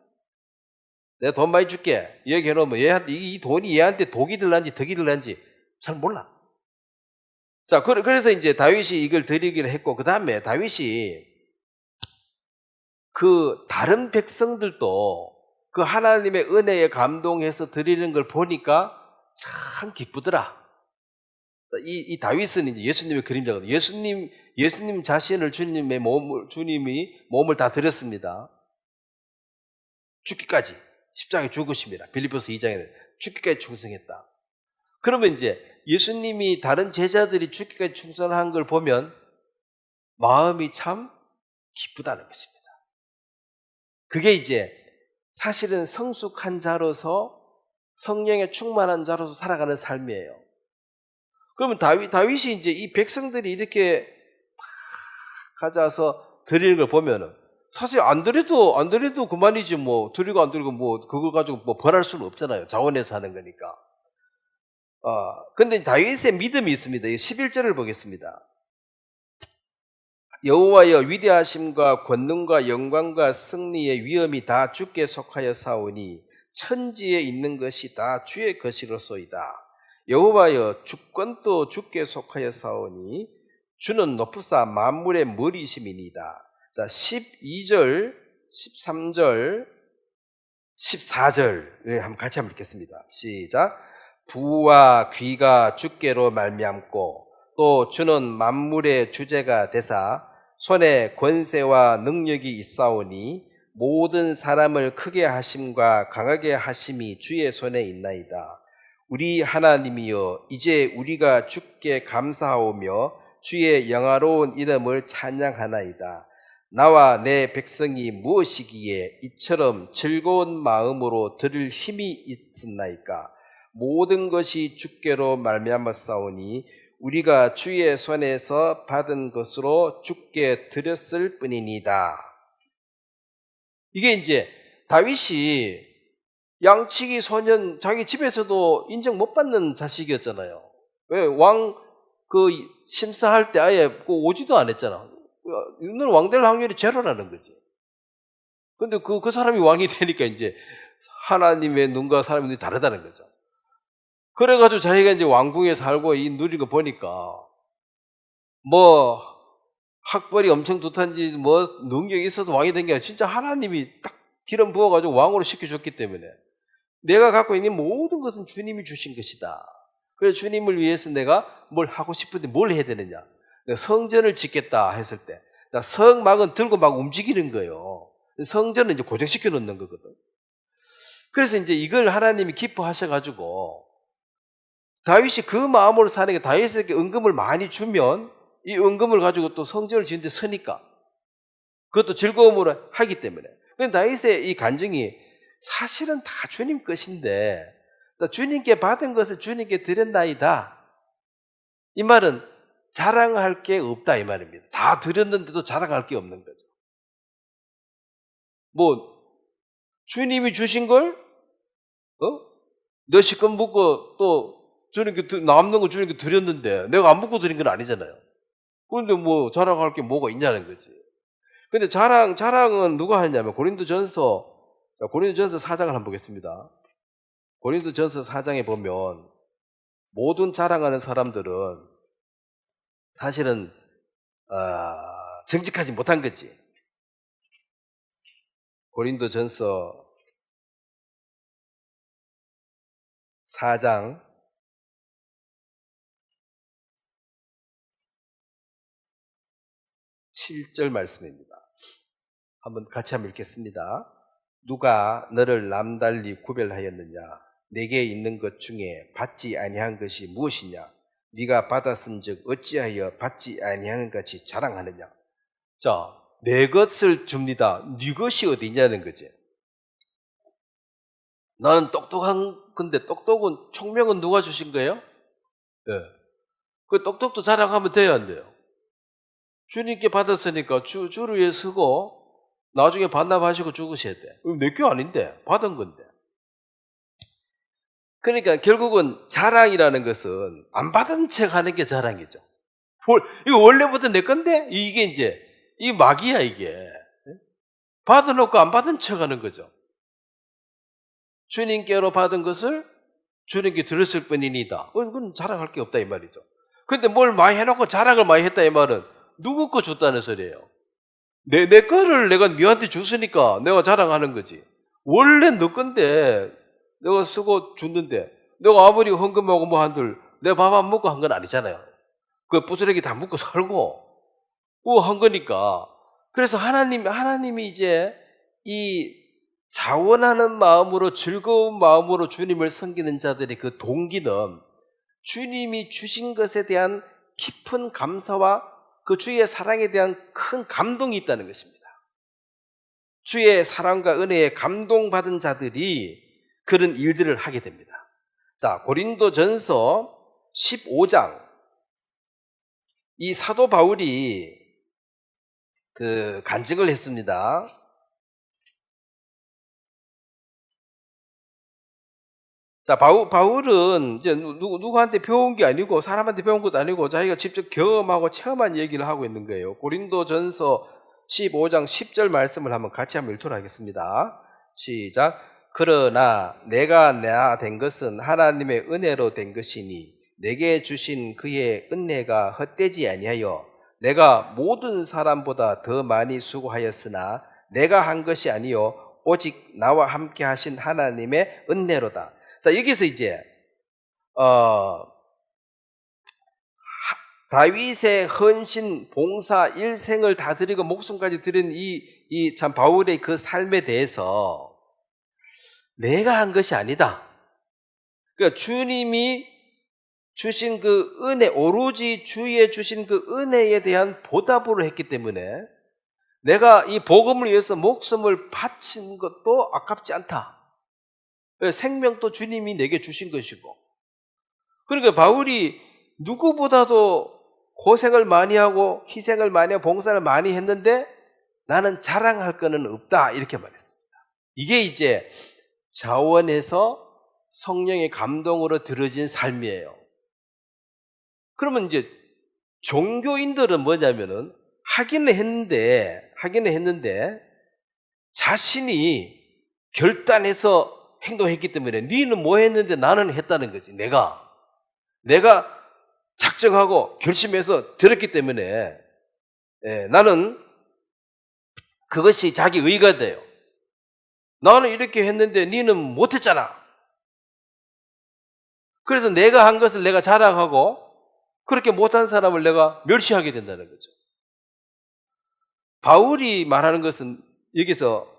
내가 돈 많이 줄게 얘기해놓으면 얘한테 이 돈이 얘한테 독이 될란지 덕이 될란지 잘 몰라. 자, 그래서 이제 다윗이 이걸 드리기를 했고, 그 다음에 다윗이 그 다른 백성들도 그 하나님의 은혜에 감동해서 드리는 걸 보니까 참 기쁘더라. 이 다윗은 이제 예수님의 그림자거든요. 예수님 자신을 주님이 몸을 다 드렸습니다. 죽기까지 십자가에 죽으십니다. 빌립보서 2장에는 죽기까지 충성했다. 그러면 이제 예수님이 다른 제자들이 죽기까지 충성한 걸 보면 마음이 참 기쁘다는 것입니다. 그게 이제 사실은 성숙한 자로서 성령에 충만한 자로서 살아가는 삶이에요. 그러면 다윗이 이제 이 백성들이 이렇게 막 가져와서 드리는 걸 보면은 사실 안 드려도 그만이지 드리고 안 드리고 그걸 가지고 벌할 수는 없잖아요. 자원해서 하는 거니까. 근데 다윗의 믿음이 있습니다. 11절을 보겠습니다. 여호와여 위대하심과 권능과 영광과 승리의 위엄이 다 주께 속하여 사오니 천지에 있는 것이 다 주의 것이로소이다. 여호와여 주권도 주께 속하여 사오니 주는 높으사 만물의 머리심이니이다. 자, 12절, 13절, 14절 한번 같이 한번 읽겠습니다. 시작. 부와 귀가 주께로 말미암고 또 주는 만물의 주제가 되사 손에 권세와 능력이 있사오니 모든 사람을 크게 하심과 강하게 하심이 주의 손에 있나이다. 우리 하나님이여 이제 우리가 주께 감사하오며 주의 영화로운 이름을 찬양하나이다. 나와 내 백성이 무엇이기에 이처럼 즐거운 마음으로 들을 힘이 있었나이까. 모든 것이 주께로 말미암았사오니 우리가 주의 손에서 받은 것으로 주께 드렸을 뿐이니다. 이게 이제 다윗이 양치기 소년 자기 집에서도 인정 못 받는 자식이었잖아요. 왜? 심사할 때 아예 오지도 안 했잖아. 이는 왕 될 확률이 제로라는 거지. 근데 그 사람이 왕이 되니까 이제 하나님의 눈과 사람의 눈이 다르다는 거죠. 그래가지고 자기가 이제 왕궁에 살고 이 누린 거 보니까 뭐 학벌이 엄청 좋단지 뭐 능력이 있어서 왕이 된 게 아니라 진짜 하나님이 딱 기름 부어가지고 왕으로 시켜줬기 때문에 내가 갖고 있는 모든 것은 주님이 주신 것이다. 그래서 주님을 위해서 내가 뭘 하고 싶은데 뭘 해야 되느냐. 성전을 짓겠다 했을 때 성막은 들고 막 움직이는 거예요. 성전은 이제 고정시켜 놓는 거거든. 그래서 이제 이걸 하나님이 기뻐하셔가지고 다윗이 그 마음으로 사는 게 다윗에게 은금을 많이 주면 이 은금을 가지고 또 성전을 짓는데 쓰니까 그것도 즐거움으로 하기 때문에. 그런데 다윗의 이 간증이 사실은 다 주님 것인데 주님께 받은 것을 주님께 드렸나이다. 이 말은 자랑할 게 없다 이 말입니다. 다 드렸는데도 자랑할 게 없는 거죠. 뭐 주님이 주신 걸 너 시껏 묻고 또 주님께 남는 거 주님께 드렸는데 내가 안 묻고 드린 건 아니잖아요. 그런데 뭐 자랑할 게 뭐가 있냐는 거지. 근데 자랑은 누가 하냐면 고린도전서 4장을 한번 보겠습니다. 고린도전서 4장에 보면 모든 자랑하는 사람들은 사실은 정직하지 못한 거지. 고린도전서 4장 7절 말씀입니다. 같이 한번 읽겠습니다. 누가 너를 남달리 구별하였느냐? 내게 있는 것 중에 받지 아니한 것이 무엇이냐? 네가 받았은즉 어찌하여 받지 아니하는 같이 자랑하느냐? 자, 내 것을 줍니다. 네 것이 어디냐는 거지. 나는 똑똑한 건데 똑똑은 총명은 누가 주신 거예요? 네. 그 똑똑도 자랑하면 돼야 안 돼요? 주님께 받았으니까 주를 위해 쓰고 나중에 반납하시고 죽으셔야 돼. 내 게 아닌데 받은 건데. 그러니까 결국은 자랑이라는 것은 안 받은 척 하는 게 자랑이죠. 이거 원래부터 내 건데? 이게 이제 이 마귀야 이게. 받아놓고 안 받은 척 하는 거죠. 주님께로 받은 것을 주님께 드렸을 뿐이니다. 그건 자랑할 게 없다 이 말이죠. 근데 뭘 많이 해놓고 자랑을 많이 했다 이 말은 누구 거 줬다는 소리예요. 내 거를 내가 너한테 줬으니까 내가 자랑하는 거지. 원래 너 건데 내가 쓰고 줬는데 내가 아무리 헌금하고 뭐 한들 내 밥 안 먹고 한 건 아니잖아요. 그 부스러기 다 먹고 살고 한 거니까. 그래서 하나님이 이제 이 자원하는 마음으로 즐거운 마음으로 주님을 섬기는 자들의 그 동기는 주님이 주신 것에 대한 깊은 감사와 그 주의 사랑에 대한 큰 감동이 있다는 것입니다. 주의 사랑과 은혜에 감동받은 자들이 그런 일들을 하게 됩니다. 자, 고린도전서 15장. 이 사도 바울이 그 간증을 했습니다. 자, 바울은 이제 누구한테 배운 게 아니고 사람한테 배운 것도 아니고 자기가 직접 경험하고 체험한 얘기를 하고 있는 거예요. 고린도전서 15장 10절 말씀을 같이 한번 읽도록 하겠습니다. 시작. 그러나 내가 나 된 것은 하나님의 은혜로 된 것이니 내게 주신 그의 은혜가 헛되지 아니하여 내가 모든 사람보다 더 많이 수고하였으나 내가 한 것이 아니요 오직 나와 함께 하신 하나님의 은혜로다. 자, 여기서 이제 다윗의 헌신, 봉사, 일생을 다 드리고 목숨까지 드린 이 참 바울의 그 삶에 대해서 내가 한 것이 아니다. 그러니까 주님이 주신 그 은혜, 오로지 주의 주신 그 은혜에 대한 보답으로 했기 때문에 내가 이 복음을 위해서 목숨을 바친 것도 아깝지 않다. 생명도 주님이 내게 주신 것이고. 그러니까 바울이 누구보다도 고생을 많이 하고 희생을 많이 하고 봉사를 많이 했는데 나는 자랑할 거는 없다, 이렇게 말했습니다. 이게 이제 자원에서 성령의 감동으로 들어진 삶이에요. 그러면 이제 종교인들은 뭐냐면은 하기는 했는데 자신이 결단해서 행동했기 때문에 너는 뭐 했는데 나는 했다는 거지. 내가 작정하고 결심해서 들었기 때문에 나는 그것이 자기 의가 돼요. 나는 이렇게 했는데 너는 못했잖아. 그래서 내가 한 것을 내가 자랑하고 그렇게 못한 사람을 내가 멸시하게 된다는 거죠. 바울이 말하는 것은 여기서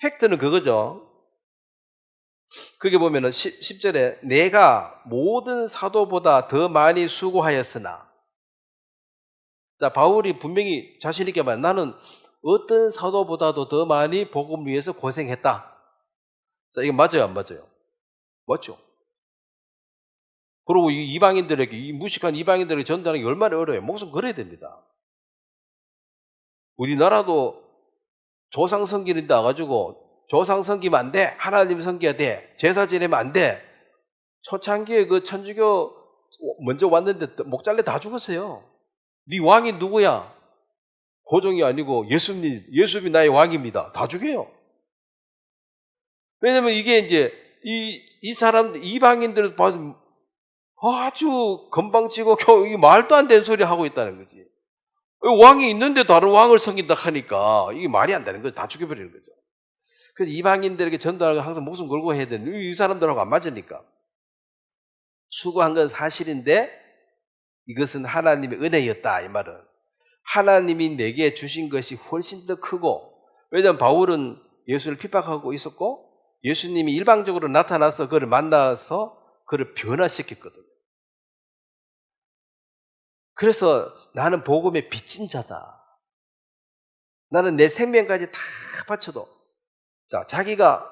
팩트는 그거죠. 그게 보면은 10절에 내가 모든 사도보다 더 많이 수고하였으나, 자, 바울이 분명히 자신 있게 말해, 나는 어떤 사도보다도 더 많이 복음 위해서 고생했다. 자, 이게 맞아요, 안 맞아요? 맞죠? 그리고 이 이방인들에게, 이 무식한 이방인들에게 전달하는 게 얼마나 어려워요. 목숨 걸어야 됩니다. 우리나라도 조상 섬기는 데 와가지고 조상 섬기면 안 돼, 하나님 섬겨야 돼, 제사 지내면 안 돼. 초창기에 그 천주교 먼저 왔는데 목잘래 다 죽었어요. 네 왕이 누구야? 고종이 아니고 예수님이 나의 왕입니다. 다 죽여요. 왜냐면 이게 이제 이 사람들, 이방인들을 봐도 아주 건방지고 이게 말도 안 되는 소리 하고 있다는 거지. 왕이 있는데 다른 왕을 섬긴다 하니까 이게 말이 안 되는 거죠. 다 죽여버리는 거죠. 그래서 이방인들에게 전도하는 거 항상 목숨 걸고 해야 되는, 이 사람들하고 안 맞으니까. 수고한 건 사실인데 이것은 하나님의 은혜였다, 이 말은. 하나님이 내게 주신 것이 훨씬 더 크고, 왜냐하면 바울은 예수를 핍박하고 있었고 예수님이 일방적으로 나타나서 그를 만나서 그를 변화시켰거든요. 그래서 나는 복음의 빚진 자다. 나는 내 생명까지 다 바쳐도, 자, 자기가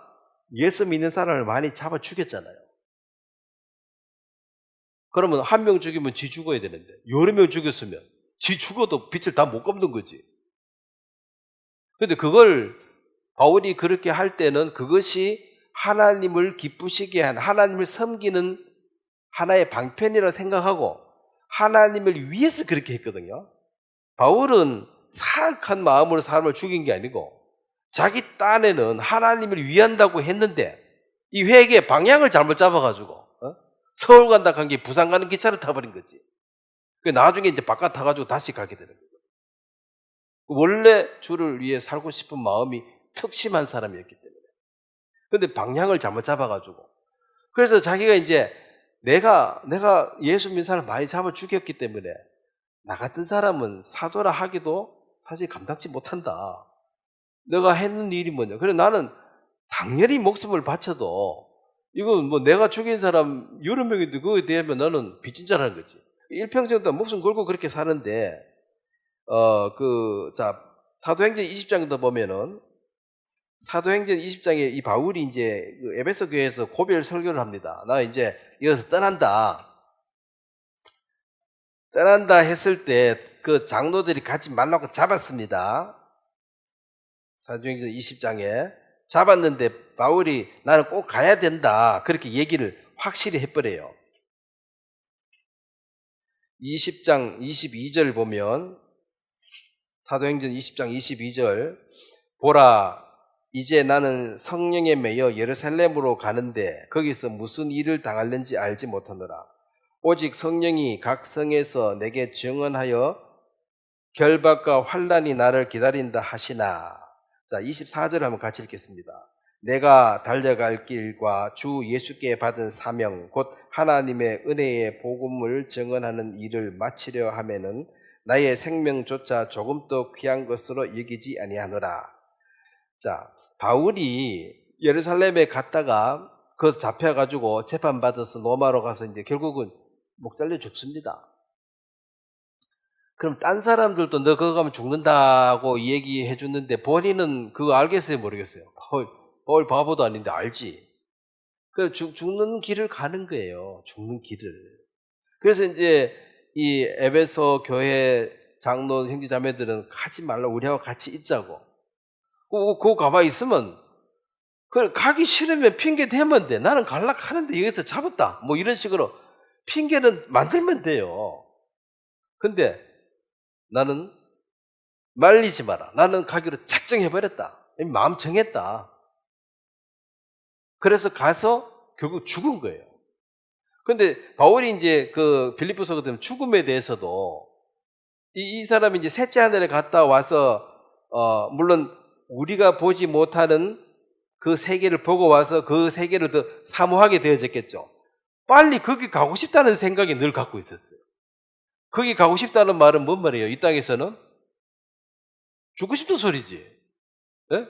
예수 믿는 사람을 많이 잡아 죽였잖아요. 그러면 한 명 죽이면 지 죽어야 되는데 여러 명 죽였으면 지 죽어도 빚을 다 못 갚는 거지. 그런데 그걸 바울이 그렇게 할 때는 그것이 하나님을 기쁘시게 한, 하나님을 섬기는 하나의 방편이라 생각하고 하나님을 위해서 그렇게 했거든요. 바울은 사악한 마음으로 사람을 죽인 게 아니고 자기 딴에는 하나님을 위한다고 했는데 이 회계의 방향을 잘못 잡아가지고 서울 간다 한 게 부산 가는 기차를 타버린 거지. 나중에 이제 바깥 타가지고 다시 가게 되는 거예요. 원래 주를 위해 살고 싶은 마음이 특심한 사람이었기 때문에. 그런데 방향을 잘못 잡아가지고, 그래서 자기가 이제 내가 예수 믿는 사람 많이 잡아 죽였기 때문에 나 같은 사람은 사도라 하기도 사실 감당치 못한다. 내가 했는 일이 뭐냐. 그래, 나는 당연히 목숨을 바쳐도 이건 뭐 내가 죽인 사람 여러 명인데 그거에 대하면 나는 빚진 자라는 거지. 일평생 동안 목숨 걸고 그렇게 사는데, 사도행전 20장도 보면은, 사도행전 20장에 이 바울이 이제 에베소 교회에서 고별 설교를 합니다. 나 이제 이어서 떠난다 했을 때 그 장로들이 가지 말라고 잡았습니다. 사도행전 20장에 잡았는데 바울이 나는 꼭 가야 된다. 그렇게 얘기를 확실히 해버려요. 20장 22절 보면, 사도행전 20장 22절, 보라, 이제 나는 성령에 매여 예루살렘으로 가는데 거기서 무슨 일을 당할는지 알지 못하노라. 오직 성령이 각 성에서 내게 증언하여 결박과 환난이 나를 기다린다 하시나. 자, 24절 한번 같이 읽겠습니다. 내가 달려갈 길과 주 예수께 받은 사명 곧 하나님의 은혜의 복음을 증언하는 일을 마치려 하면은 나의 생명조차 조금도 귀한 것으로 여기지 아니하노라. 자, 바울이 예루살렘에 갔다가 그 잡혀가지고 재판받아서 로마로 가서 이제 결국은 목 잘려 죽습니다. 그럼 딴 사람들도 너 그거 가면 죽는다고 얘기해 주는데 본인은 그거 알겠어요, 모르겠어요? 바울 바보도 아닌데 알지. 그 죽는 길을 가는 거예요. 죽는 길을. 그래서 이제 이 에베소 교회 장로 형제 자매들은 가지 말라, 우리하고 같이 있자고. 그거 가만히 있으면 가기 싫으면 핑계 대면 돼. 나는 갈라 하는데 여기서 잡았다. 뭐 이런 식으로 핑계는 만들면 돼요. 근데 나는 말리지 마라. 나는 가기로 작정해버렸다. 마음 정했다. 그래서 가서 결국 죽은 거예요. 근데 바울이 이제 그 빌립보서 같은 죽음에 대해서도 이 사람이 이제 셋째 하늘에 갔다 와서 물론 우리가 보지 못하는 그 세계를 보고 와서 그 세계를 더 사모하게 되어졌겠죠. 빨리 거기 가고 싶다는 생각이 늘 갖고 있었어요. 거기 가고 싶다는 말은 뭔 말이에요? 이 땅에서는 죽고 싶은 소리지. 네?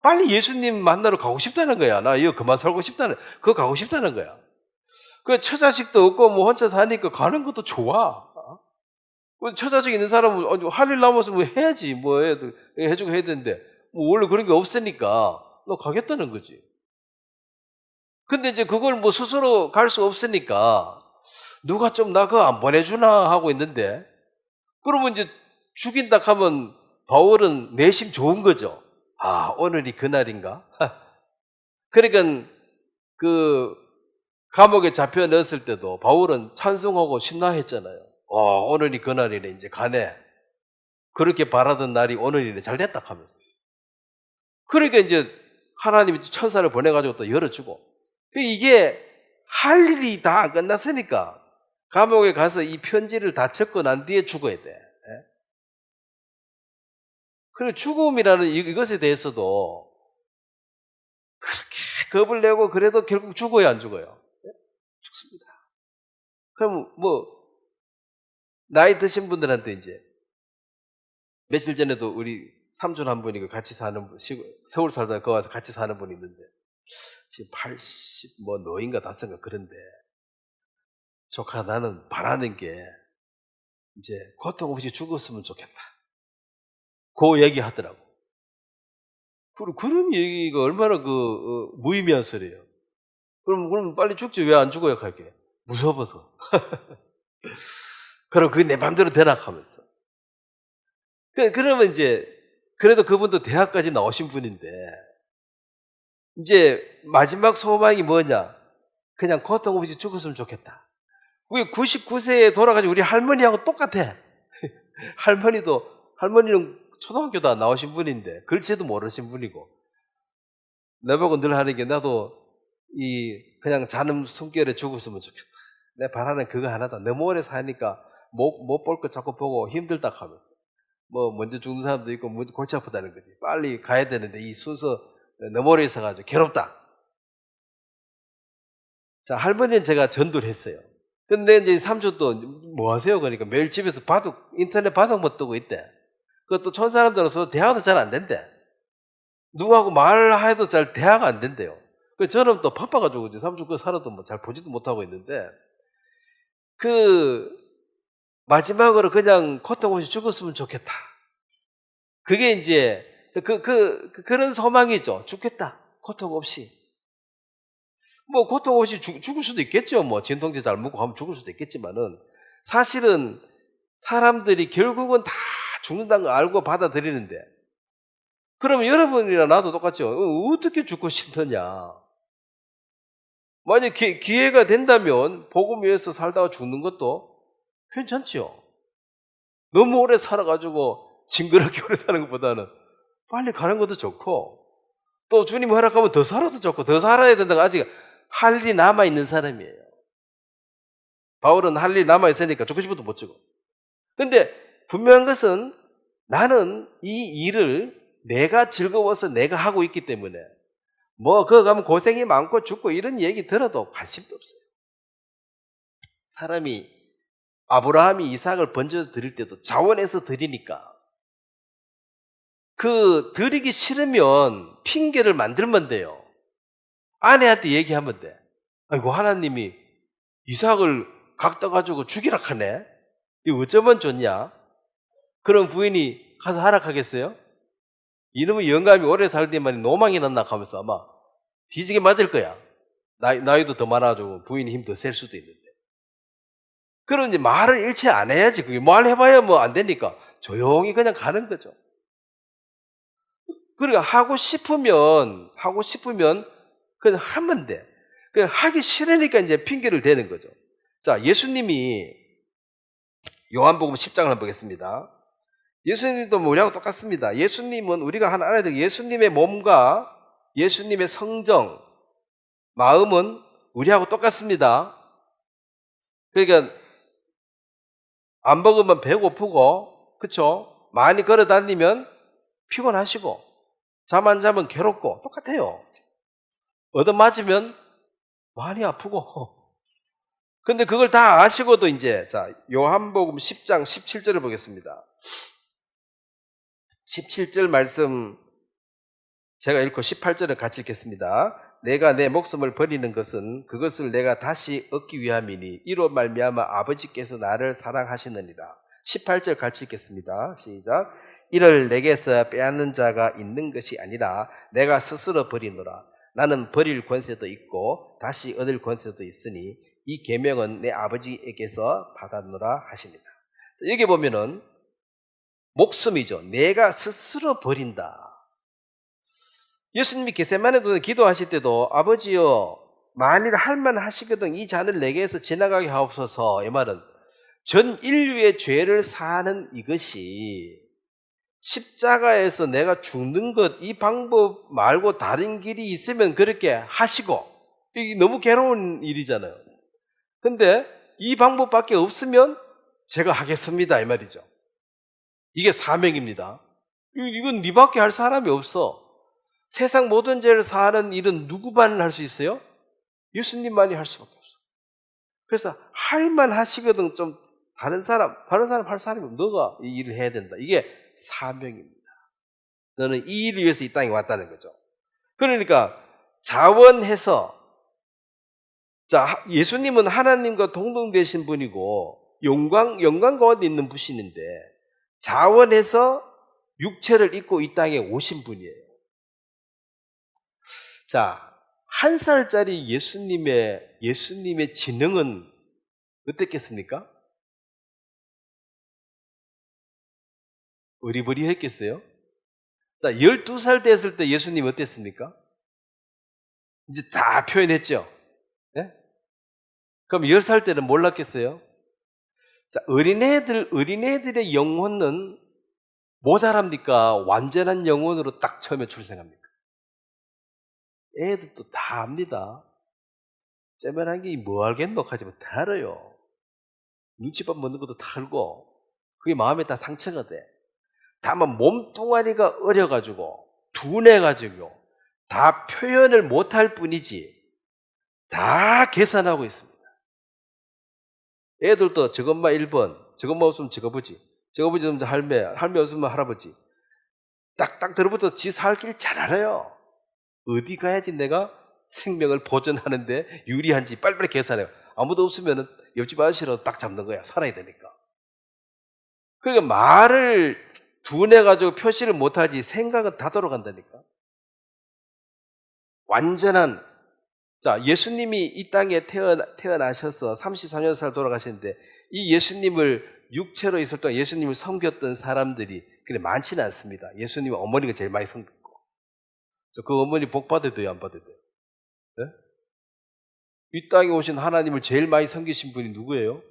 빨리 예수님 만나러 가고 싶다는 거야. 나 이거 그만 살고 싶다는, 그거 가고 싶다는 거야. 그 처자식도 없고 뭐 혼자 사니까 가는 것도 좋아. 처자식 있는 사람은 할 일 남아서 뭐 해야지. 뭐 해주고 해야 되는데 뭐 원래 그런 게 없으니까 너 가겠다는 거지. 근데 이제 그걸 뭐 스스로 갈 수 없으니까 누가 좀 나 그거 안 보내주나 하고 있는데, 그러면 이제 죽인다 하면 바울은 내심 좋은 거죠. 아, 오늘이 그날인가? 그러니까 그 감옥에 잡혀 넣었을 때도 바울은 찬송하고 신나했잖아요. 오늘이 그날이네. 이제 가네. 그렇게 바라던 날이 오늘이네. 잘 됐다 하면서. 그러니까 이제 하나님이 천사를 보내가지고 또 열어주고. 이게 할 일이 다 안 끝났으니까 감옥에 가서 이 편지를 다 적고 난 뒤에 죽어야 돼. 그리고 죽음이라는 이것에 대해서도 그렇게 겁을 내고 그래도 결국 죽어요, 안 죽어요? 죽습니다. 그럼 뭐 나이 드신 분들한테 이제 며칠 전에도 우리 삼촌 한 분이 같이 사는 분, 서울 살다가 거기 와서 같이 사는 분이 있는데 지금 80 뭐 노인가 다섯가 그런데, 조카 나는 바라는 게 이제 고통 없이 죽었으면 좋겠다. 그 얘기 하더라고. 그런 얘기가 얼마나 무의미한 소리예요. 그럼 빨리 죽지 왜 안 죽어요, 갈게? 무서워서. 그럼 그게 내 맘대로 되나 하면서. 그러면 이제 그래도 그분도 대학까지 나오신 분인데 이제 마지막 소망이 뭐냐? 그냥 고통 없이 죽었으면 좋겠다. 우리 99세에 돌아가지고 우리 할머니하고 똑같아. 할머니는 초등학교도 안 나오신 분인데 글씨도 모르신 분이고, 내보고 늘 하는 게 나도 그냥 자는 숨결에 죽었으면 좋겠다. 내 바라는 그거 하나다. 너무 오래 사니까 못 볼 거 자꾸 보고 힘들다 하면서. 뭐 먼저 죽는 사람도 있고 골치 아프다는 거지. 빨리 가야 되는데 이 순서 너무 오래 있어가지고 괴롭다. 자, 할머니는 제가 전도를 했어요. 근데 이제 삼촌도 뭐 하세요? 그러니까 매일 집에서 인터넷 바둑만 뜨고 있대. 그것도 촌사람들로서 대화도 잘 안 된대. 누구하고 말해도 잘 대화가 안 된대요. 저는 또 바빠가지고 이제 삼촌 그거 살아도 뭐 잘 보지도 못하고 있는데, 마지막으로 그냥 고통 없이 죽었으면 좋겠다. 그게 이제 그런 소망이죠. 죽겠다. 고통 없이. 뭐 고통 없이 죽을 수도 있겠죠. 뭐 진통제 잘 먹고 하면 죽을 수도 있겠지만은, 사실은 사람들이 결국은 다 죽는다는 걸 알고 받아들이는데 그러면 여러분이나 나도 똑같죠. 어떻게 죽고 싶느냐. 만약 기회가 된다면 복음 위해서 살다가 죽는 것도 괜찮지요. 너무 오래 살아가지고 징그럽게 오래 사는 것보다는 빨리 가는 것도 좋고, 또 주님 허락하면 더 살아도 좋고, 더 살아야 된다고 아직 할 일이 남아있는 사람이에요. 바울은 할 일이 남아있으니까 죽고 싶어도 못 죽어. 근데 분명한 것은 나는 이 일을 내가 즐거워서 내가 하고 있기 때문에 그거 가면 고생이 많고 죽고 이런 얘기 들어도 관심도 없어요. 사람이 아브라함이 이삭을 번져 드릴 때도 자원해서 드리니까 드리기 싫으면 핑계를 만들면 돼요. 아내한테 얘기하면 돼. 아이고, 하나님이 이삭을 갖다 가지고 죽이라 하네. 이거 어쩌면 좋냐? 그럼 부인이 가서 하라 하겠어요? 이놈의 영감이 오래 살더만 노망이 났나 하면서 아마 뒤지게 맞을 거야. 나이도 더 많아지고 부인이 힘 더 셀 수도 있는데. 그럼 이제 말을 일체 안 해야지. 그게 말 해봐야 안 되니까 조용히 그냥 가는 거죠. 그러니까 하고 싶으면 그냥 하면 돼. 그냥 하기 싫으니까 이제 핑계를 대는 거죠. 자, 예수님이 요한복음 10장을 한번 보겠습니다. 예수님도 우리하고 똑같습니다. 예수님은 우리가 하나 알아야 될 예수님의 몸과 예수님의 성정, 마음은 우리하고 똑같습니다. 그러니까 안 먹으면 배고프고, 그쵸? 많이 걸어 다니면 피곤하시고, 잠 안 자면 괴롭고 똑같아요. 얻어맞으면 많이 아프고. 근데 그걸 다 아시고도 이제, 자, 요한복음 10장 17절을 보겠습니다. 17절 말씀 제가 읽고 18절을 같이 읽겠습니다. 내가 내 목숨을 버리는 것은 그것을 내가 다시 얻기 위함이니 이로 말미암아 아버지께서 나를 사랑하시느니라. 18절 같이 읽겠습니다. 시작. 이를 내게서 빼앗는 자가 있는 것이 아니라 내가 스스로 버리노라. 나는 버릴 권세도 있고 다시 얻을 권세도 있으니 이 계명은 내 아버지에게서 받았노라 하십니다. 여기 보면은 목숨이죠. 내가 스스로 버린다. 예수님이 겟세마네 기도하실 때도 아버지여 만일 할만 하시거든 이 잔을 내게서 지나가게 하옵소서. 이 말은 전 인류의 죄를 사는 이것이 십자가에서 내가 죽는 것 이 방법 말고 다른 길이 있으면 그렇게 하시고, 이게 너무 괴로운 일이잖아요. 근데 이 방법밖에 없으면 제가 하겠습니다 이 말이죠. 이게 사명입니다. 이건 네밖에 할 사람이 없어. 세상 모든 죄를 사하는 일은 누구만 할 수 있어요? 예수님만이 할 수밖에 없어. 그래서 할만 하시거든 좀 다른 사람 할 사람이 없어. 너가 이 일을 해야 된다. 이게 사명입니다. 너는 이 일을 위해서 이 땅에 왔다는 거죠. 그러니까 자원해서, 자, 예수님은 하나님과 동등되신 분이고 영광 가운데 있는 분이신데 자원해서 육체를 입고 이 땅에 오신 분이에요. 자, 1살짜리 예수님의 지능은 어땠겠습니까? 어리버리했겠어요? 자, 12살 됐을 때 예수님 어땠습니까? 이제 다 표현했죠? 네? 그럼 10살 때는 몰랐겠어요? 자, 어린애들의 영혼은 모자랍니까? 완전한 영혼으로 딱 처음에 출생합니까? 애들도 다 압니다. 째면한 게 뭐 알겠노? 하지만 다 알아요. 눈치밥 먹는 것도 다 알고, 그게 마음에 다 상처가 돼. 다만 몸뚱아리가 어려가지고, 둔해가지고, 다 표현을 못할 뿐이지, 다 계산하고 있습니다. 애들도 저것만 1번, 저것만 없으면 저거보지, 저거보지 없으면 할매 없으면 할아버지. 딱딱 들어붙어서 지 살 길 잘 알아요. 어디 가야지 내가 생명을 보존하는데 유리한지 빨리빨리 계산해요. 아무도 없으면 옆집 아저씨라도 딱 잡는 거야. 살아야 되니까. 그러니까 말을 둔해가지고 표시를 못하지 생각은 다 돌아간다니까. 완전한, 자, 예수님이 이 땅에 태어나셔서 34년 살 돌아가시는데 이 예수님을 육체로 있을 동안 예수님을 섬겼던 사람들이 그래 많지는 않습니다. 예수님 어머니가 제일 많이 섬겼고. 그 어머니 복 받아야 돼요, 안 받아야 돼요? 네? 이 땅에 오신 하나님을 제일 많이 섬기신 분이 누구예요?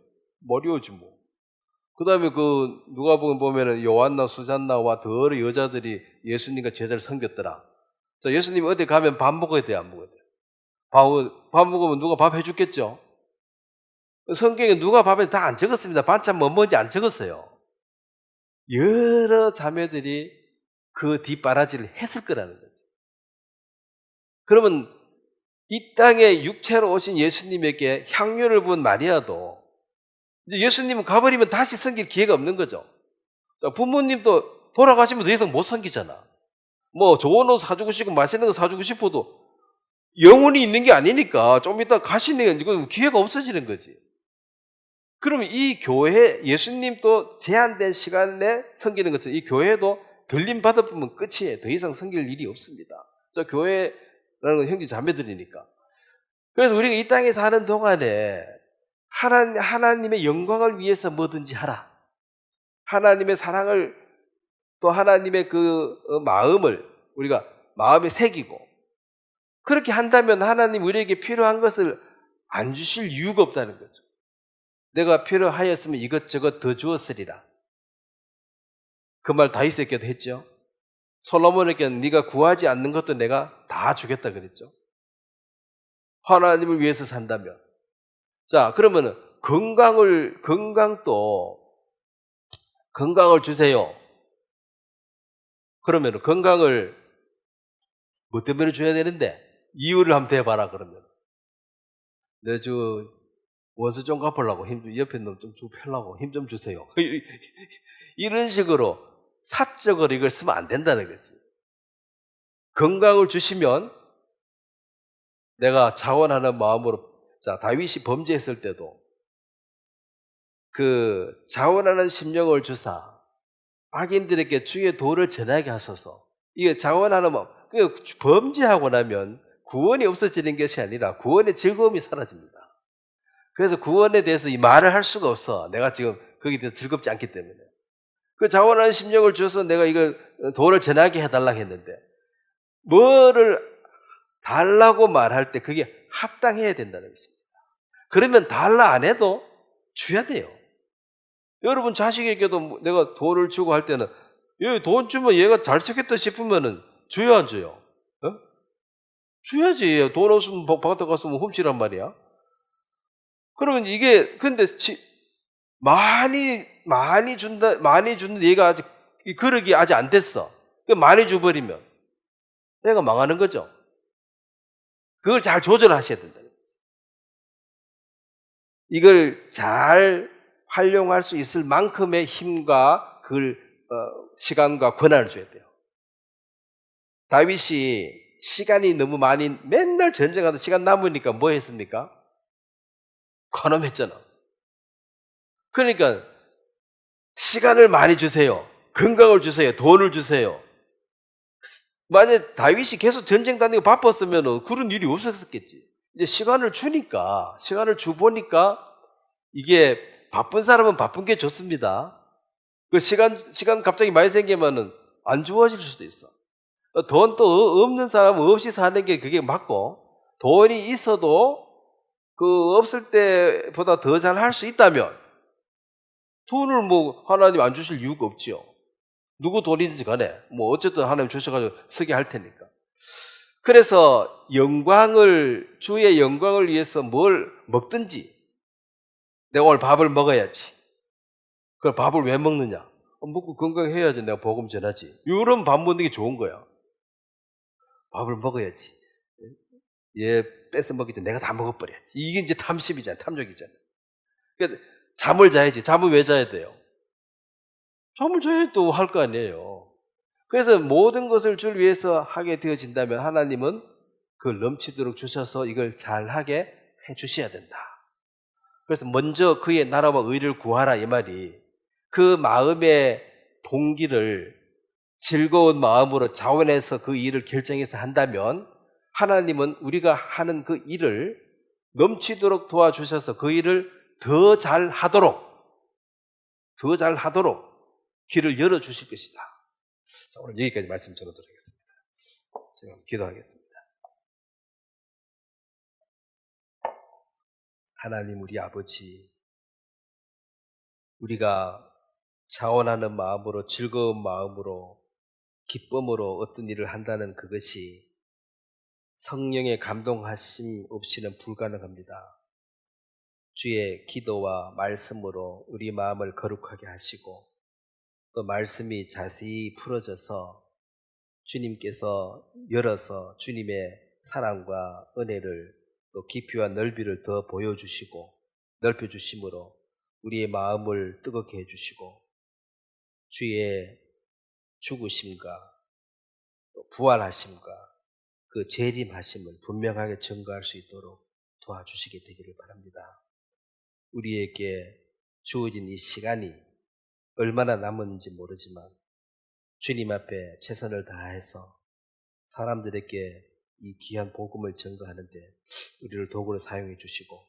머리오지 뭐. 그 다음에 누가복음 보면은 요한나 수잔나와 더 여러 여자들이 예수님과 제자를 섬겼더라. 자, 예수님 어디 가면 밥 먹어야 돼요, 안 먹어야 돼요? 밥 먹으면 누가 밥 해줬겠죠? 성경에 누가 밥에 다 안 적었습니다. 반찬 뭐 뭔지 안 적었어요. 여러 자매들이 그 뒷바라지를 했을 거라는 거죠. 그러면 이 땅에 육체로 오신 예수님에게 향유를 부은 마리아도 이제 예수님은 가버리면 다시 섬길 기회가 없는 거죠. 부모님도 돌아가시면 더 이상 못 섬기잖아. 뭐 좋은 옷 사주고 싶고 맛있는 거 사주고 싶어도 영혼이 있는 게 아니니까 좀 이따 가시는 게 기회가 없어지는 거지. 그러면 이 교회, 예수님도 제한된 시간 내 섬기는 것처럼 이 교회도 들림 받아보면 끝이에요. 더 이상 섬길 일이 없습니다. 저 교회라는 건 형제 자매들이니까. 그래서 우리가 이 땅에 사는 동안에 하나님의 영광을 위해서 뭐든지 하라. 하나님의 사랑을 또 하나님의 마음을 우리가 마음에 새기고 그렇게 한다면 하나님 우리에게 필요한 것을 안 주실 이유가 없다는 거죠. 내가 필요하였으면 이것저것 더 주었으리라. 그 말 다윗에게도 했죠. 솔로몬에게는 네가 구하지 않는 것도 내가 다 주겠다 그랬죠. 하나님을 위해서 산다면. 자, 그러면 건강을 주세요. 그러면 건강을 뭐 때문에 줘야 되는데 이유를 한번 대봐라 그러면. 내 원수 좀 갚으려고 옆에 놈 좀 펴려고 힘 좀 주세요. 이런 식으로 사적으로 이걸 쓰면 안 된다는 거지. 건강을 주시면 내가 자원하는 마음으로. 자, 다윗이 범죄했을 때도 자원하는 심령을 주사 악인들에게 주의 도를 전하게 하소서. 이게 자원하는 마음. 범죄하고 나면 구원이 없어지는 것이 아니라 구원의 즐거움이 사라집니다. 그래서 구원에 대해서 이 말을 할 수가 없어. 내가 지금 거기에 대해서 즐겁지 않기 때문에. 자원하는 심령을 줘서 내가 이걸 도를 전하게 해달라고 했는데 뭐를 달라고 말할 때 그게 합당해야 된다는 것입니다. 그러면 달라 안 해도 줘야 돼요. 여러분 자식에게도 내가 돈을 주고 할 때는 얘 돈 주면 얘가 잘 쓰겠다 싶으면은 줘야 안 줘요? 어? 줘야지. 돈 없으면 바깥에 가서 훔치란 말이야. 그러면 이게 근데 많이 주는 얘가 아직 그릇이 아직 안 됐어. 많이 줘버리면 얘가 망하는 거죠. 그걸 잘 조절하셔야 된다는 거죠. 이걸 잘 활용할 수 있을 만큼의 힘과 시간과 권한을 줘야 돼요. 다윗이 시간이 너무 많이 맨날 전쟁하다 시간 남으니까 뭐 했습니까? 관음했잖아. 그러니까 시간을 많이 주세요. 건강을 주세요. 돈을 주세요. 만약에 다윗이 계속 전쟁 다니고 바빴으면 그런 일이 없었겠지. 이제 시간을 주보니까 이게 바쁜 사람은 바쁜 게 좋습니다. 시간 갑자기 많이 생기면은 안 좋아질 수도 있어. 돈 또 없는 사람은 없이 사는 게 그게 맞고, 돈이 있어도 없을 때보다 더 잘 할 수 있다면 돈을 하나님 안 주실 이유가 없지요. 누구 돈이든지 간에 어쨌든 하나님 주셔가지고 쓰게 할 테니까. 그래서 주의 영광을 위해서 뭘 먹든지 내가 오늘 밥을 먹어야지. 그럼 밥을 왜 먹느냐? 먹고 건강해야지. 내가 복음 전하지. 이런 밥 먹는 게 좋은 거야. 밥을 먹어야지. 얘 뺏어 먹기 전에 내가 다 먹어버려야지. 이게 이제 탐심이잖아. 탐욕이잖아. 그러니까 잠을 자야지. 잠은 왜 자야 돼요? 잠을 자야 또 할 거 아니에요. 그래서 모든 것을 주를 위해서 하게 되어진다면 하나님은 넘치도록 주셔서 이걸 잘하게 해주셔야 된다. 그래서 먼저 그의 나라와 의를 구하라 이 말이 그 마음의 동기를 즐거운 마음으로 자원해서 그 일을 결정해서 한다면 하나님은 우리가 하는 그 일을 넘치도록 도와주셔서 그 일을 더 잘하도록 더 잘하도록 길을 열어주실 것이다. 자, 오늘 여기까지 말씀 전하도록 하겠습니다. 제가 기도하겠습니다. 하나님 우리 아버지, 우리가 자원하는 마음으로, 즐거운 마음으로, 기쁨으로 어떤 일을 한다는 그것이 성령의 감동하심 없이는 불가능합니다. 주의 기도와 말씀으로 우리 마음을 거룩하게 하시고, 또 말씀이 자세히 풀어져서 주님께서 열어서 주님의 사랑과 은혜를, 또 깊이와 넓이를 더 보여주시고 넓혀주심으로 우리의 마음을 뜨겁게 해주시고, 주의 죽으심과 또 부활하심과 그 재림하심을 분명하게 증거할 수 있도록 도와주시게 되기를 바랍니다. 우리에게 주어진 이 시간이 얼마나 남았는지 모르지만 주님 앞에 최선을 다해서 사람들에게 이 귀한 복음을 증거하는데 우리를 도구로 사용해 주시고,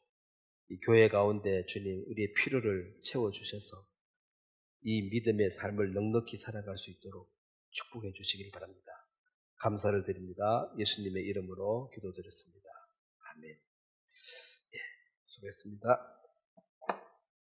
이 교회 가운데 주님 우리의 필요를 채워주셔서 이 믿음의 삶을 넉넉히 살아갈 수 있도록 축복해 주시길 바랍니다. 감사를 드립니다. 예수님의 이름으로 기도드렸습니다. 아멘. 예, 수고했습니다.